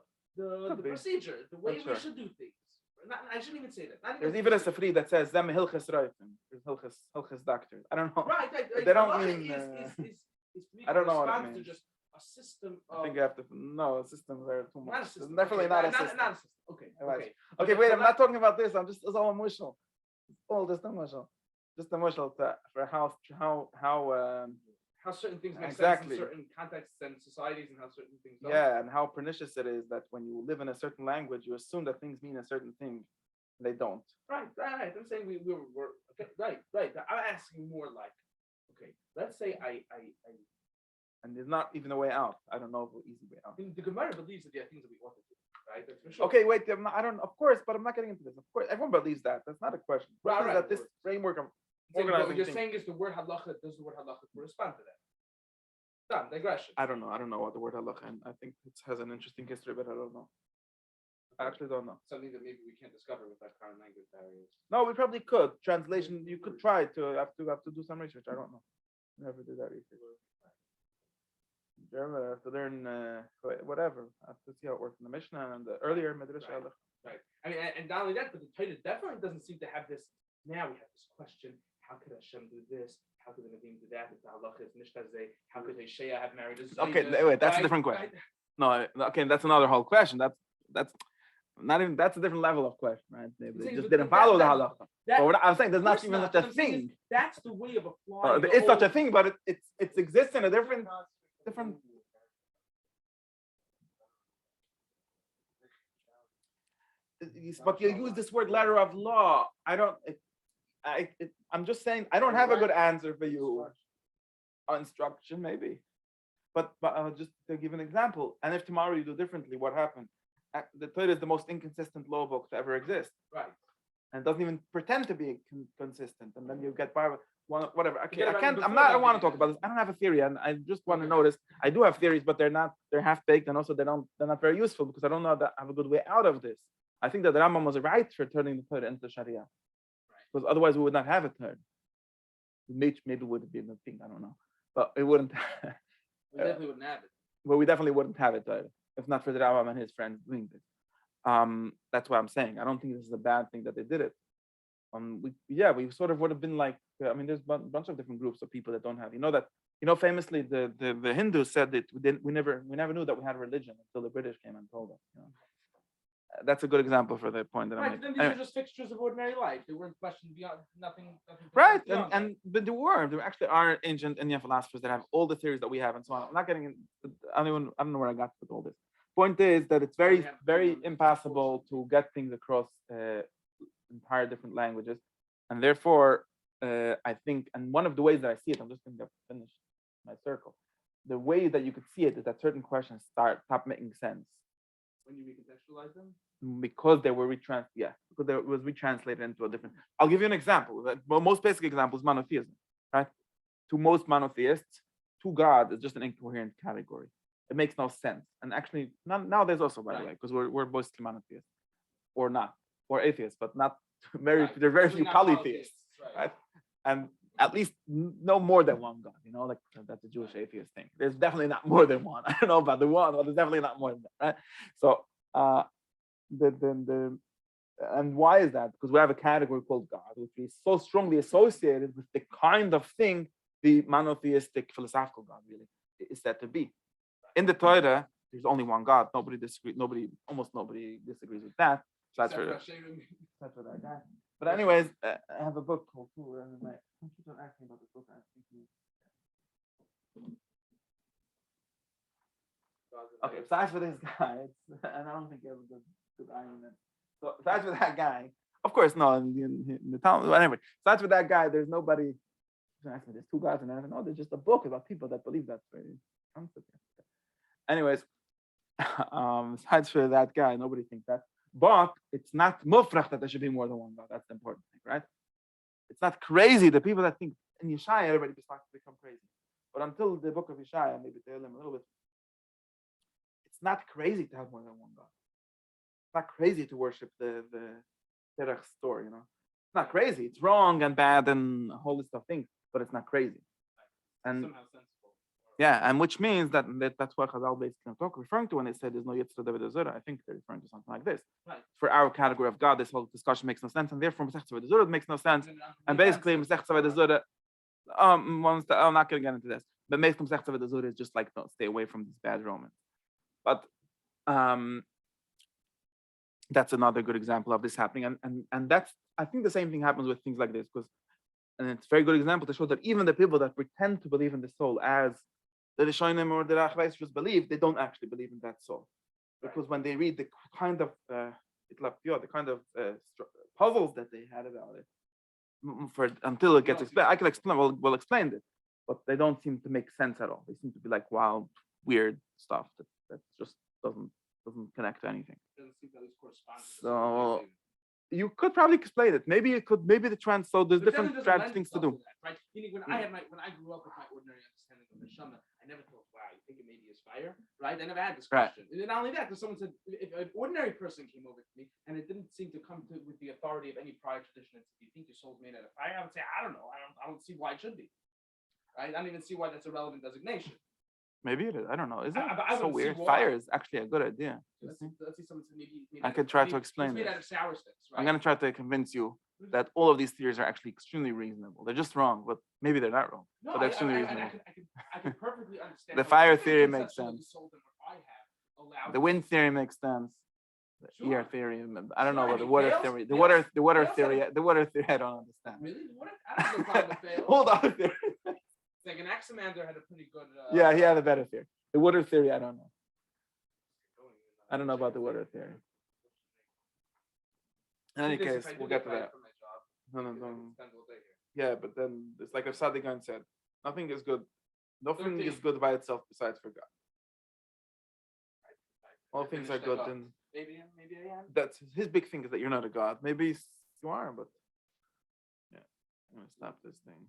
S2: procedure, the way we should do things. I shouldn't even say that.
S1: There's even a sefri that says zem hilchas roifim. There's hilchas doctors. I don't know.
S2: Right.
S1: They don't mean.
S2: Is
S1: I don't know what it means.
S2: To just a system
S1: I
S2: of.
S1: think you have to. No, systems are too
S2: Not a
S1: much. It's
S2: system.
S1: definitely
S2: Okay,
S1: not a system.
S2: Not a system. Okay.
S1: Right.
S2: Okay.
S1: Okay, wait. I'm not talking about this. It's all emotional. It's all just emotional. Just emotional for how
S2: How certain things make
S1: Exactly.
S2: sense in certain contexts and societies, and how certain things don't.
S1: yeah, and how pernicious it is that when you live in a certain language, you assume that things mean a certain thing. They don't.
S2: Right. I'm saying we're okay. Right. I'm asking more like, okay, let's say I
S1: And there's not even a way out. I don't know of an easy way out.
S2: the Gemara believes that there are things that we ought to do, right? That's for sure.
S1: Okay, wait. I don't. Of course, but I'm not getting into this. Of course, everyone believes that. That's not a question.
S2: Right,
S1: Right,
S2: right,
S1: that this
S2: of course.
S1: framework of
S2: What
S1: organizing
S2: you're
S1: things.
S2: saying is the word halacha. Does the word halacha correspond to that? Done. Digression.
S1: I don't know. I don't know what the word halacha, and I think it has an interesting history, but I don't know. I actually don't know.
S2: Something that maybe we can't discover with our current language barriers.
S1: No, we probably could. Translation, you could try to have to do some research. I don't know. Never did that research. German, I have to learn whatever. I have to see how it works in the Mishnah and the earlier Midrash.
S2: Right. Right. I mean, and not only that, but the Torah definitely doesn't seem to have this. Now we have this question: how could Hashem do this? How could the Nevi'im do that? If the halacha is nishtazeh, how could Hosea have married a Zayda?
S1: Okay, wait, that's a
S2: Right?
S1: different question.
S2: Right?
S1: No, okay, that's another whole question. That's not even that's a different level of question, right? They
S2: Saying,
S1: just
S2: but
S1: didn't follow the halacha.
S2: That-
S1: But I'm saying there's
S2: of
S1: not
S2: course
S1: even
S2: not,
S1: such
S2: but
S1: a
S2: I'm saying
S1: thing.
S2: that's the way of applying. the
S1: It's such a
S2: whole-
S1: thing, but it exists in a different. But you use this word letter of law. I don't. I'm just saying I don't have a good answer for you. Instruction maybe, but just to give an example. And if tomorrow you do differently, what happened? The Torah is the most inconsistent law book to ever exist,
S2: Right.
S1: and it doesn't even pretend to be consistent. And then you get by with one whatever. Okay,
S2: Forget
S1: I
S2: about
S1: can't.
S2: it
S1: I'm
S2: before
S1: not. I
S2: that
S1: want to
S2: being
S1: talk about this. I don't have a theory, and I just want to
S2: Okay.
S1: notice I do have theories, but they're half baked, and also they're not very useful because I don't know that I have a good way out of this. I think that the Rambam was right for turning the Torah into Sharia, because otherwise we would not have a Torah. Maybe it would be a thing. I don't know, but it wouldn't.
S2: We definitely wouldn't have it.
S1: But we definitely wouldn't have it if not for the Rambam and his friends doing this. That's what I'm saying. I don't think this is a bad thing that they did it. We sort of would have been like. I mean, there's a bunch of different groups of people that don't have. Famously the Hindus said that we never knew that we had a religion until the British came and told us. That's a good example for the point that I'm
S2: Right.
S1: making.
S2: Then these
S1: Anyway.
S2: are just fixtures of ordinary life. They weren't questioned beyond nothing.
S1: Right,
S2: beyond that.
S1: but there actually are ancient Indian philosophers that have all the theories that we have and so on. I'm not getting in. I don't know where I got with all this. Point is that it's very, very impossible to get things across entire different languages, and therefore, I think, and one of the ways that I see it, I'm just going to finish my circle. The way that you could see it is that certain questions stop making sense
S2: When you recontextualize them.
S1: because they were because there was retranslated into a different. I'll give you an example. The most basic example is monotheism, right? To most monotheists, to God is just an incoherent category. It makes no sense. And actually, nowadays also, by the way, because we're mostly monotheists, or not, or atheists, but not very. There are very few polytheists, right? And at least no more than one God. Like that's a Jewish atheist thing. There's definitely not more than one. I don't know about the one, but there's definitely not more than that, right? So. And why is that? Because we have a category called God, which is so strongly associated with the kind of thing the monotheistic philosophical God really is said to be. In the Torah, there's only one God. Almost nobody disagrees with that. So that's for that guy. But anyways, I have a book called don't ask me about this book. Okay, besides for this guy, and I don't think he has a good eye on it. So besides for that guy, of course, no, in the town, anyway, besides for that guy, there's nobody. There's two guys, and I don't know. There's just a book about people that believe that very concept. Anyways, besides for that guy, nobody thinks that. But it's not mufrach that there should be more than one God. That's the important thing, right? It's not crazy. The people that think in Yeshaya, everybody starts to become crazy. But until the book of Yeshaya, maybe tell them a little bit. It's not crazy to have more than one God. It's not crazy to worship the Terach story, It's not crazy. It's wrong and bad and a whole list of things, but it's not crazy. And
S2: somehow sensible.
S1: and which means that's what Chazal basically referring to when they say there's no Yitzchok David Azura. I think they're referring to something like this.
S2: Right.
S1: For our category of God, this whole discussion makes no sense, and therefore Masech Tzaved Azura makes no sense. And basically, Masech Tzaved Azura, I'm not going to get into this. But Meis Masechta V'Dazur is just like, no, stay away from these bad Romans. But that's another good example of this happening, and that's, I think the same thing happens with things like this, because, and it's a very good example to show that even the people that pretend to believe in the soul as the Rishonim or the Rachbais just believe, they don't actually believe in that soul, because when they read the kind of puzzles that they had about it, until it gets explained, I can explain. We'll explain it, but they don't seem to make sense at all. They seem to be like wild, weird stuff that just doesn't connect to anything. So you could probably explain it. Maybe the trans. So there's different things to do.
S2: Right? Meaning when I grew up with my ordinary understanding of the Neshama, I never thought, wow, you think it maybe is fire, right? I never had this question. And not only that, because someone said, if an ordinary person came over to me and it didn't seem to come to with the authority of any prior tradition, and said, do you think your soul's made out of fire? I would say, I don't know. I don't see why it should be. Right? I don't even see why that's a relevant designation.
S1: Maybe it is. I don't know. Isn't
S2: I
S1: it so weird? Fire is actually a good idea.
S2: Let's see someone said maybe
S1: I could try to explain
S2: it's made
S1: it.
S2: out of sour sticks, right?
S1: I'm going to try to convince you that all of these theories are actually extremely reasonable. They're just wrong, but maybe they're not wrong.
S2: No,
S1: but they're extremely reasonable.
S2: I can perfectly understand.
S1: The fire theory makes sense. The wind theory makes sense. The air theory, I don't know about the water theory. The water theory, I don't understand.
S2: Really? I don't know about the fails.
S1: Hold on.
S2: Like an Axamander had a pretty good.
S1: Yeah, he had a better theory. The water theory, I don't know. I don't know about the water theory. In any case, we'll get to that. No. Yeah, but then it's like Sadigan said, nothing is good. Nothing is good by itself besides for God. All things are good, and
S2: maybe I am.
S1: That's his big thing, is that you're not a God. Maybe you are, but yeah. I'm gonna stop this thing.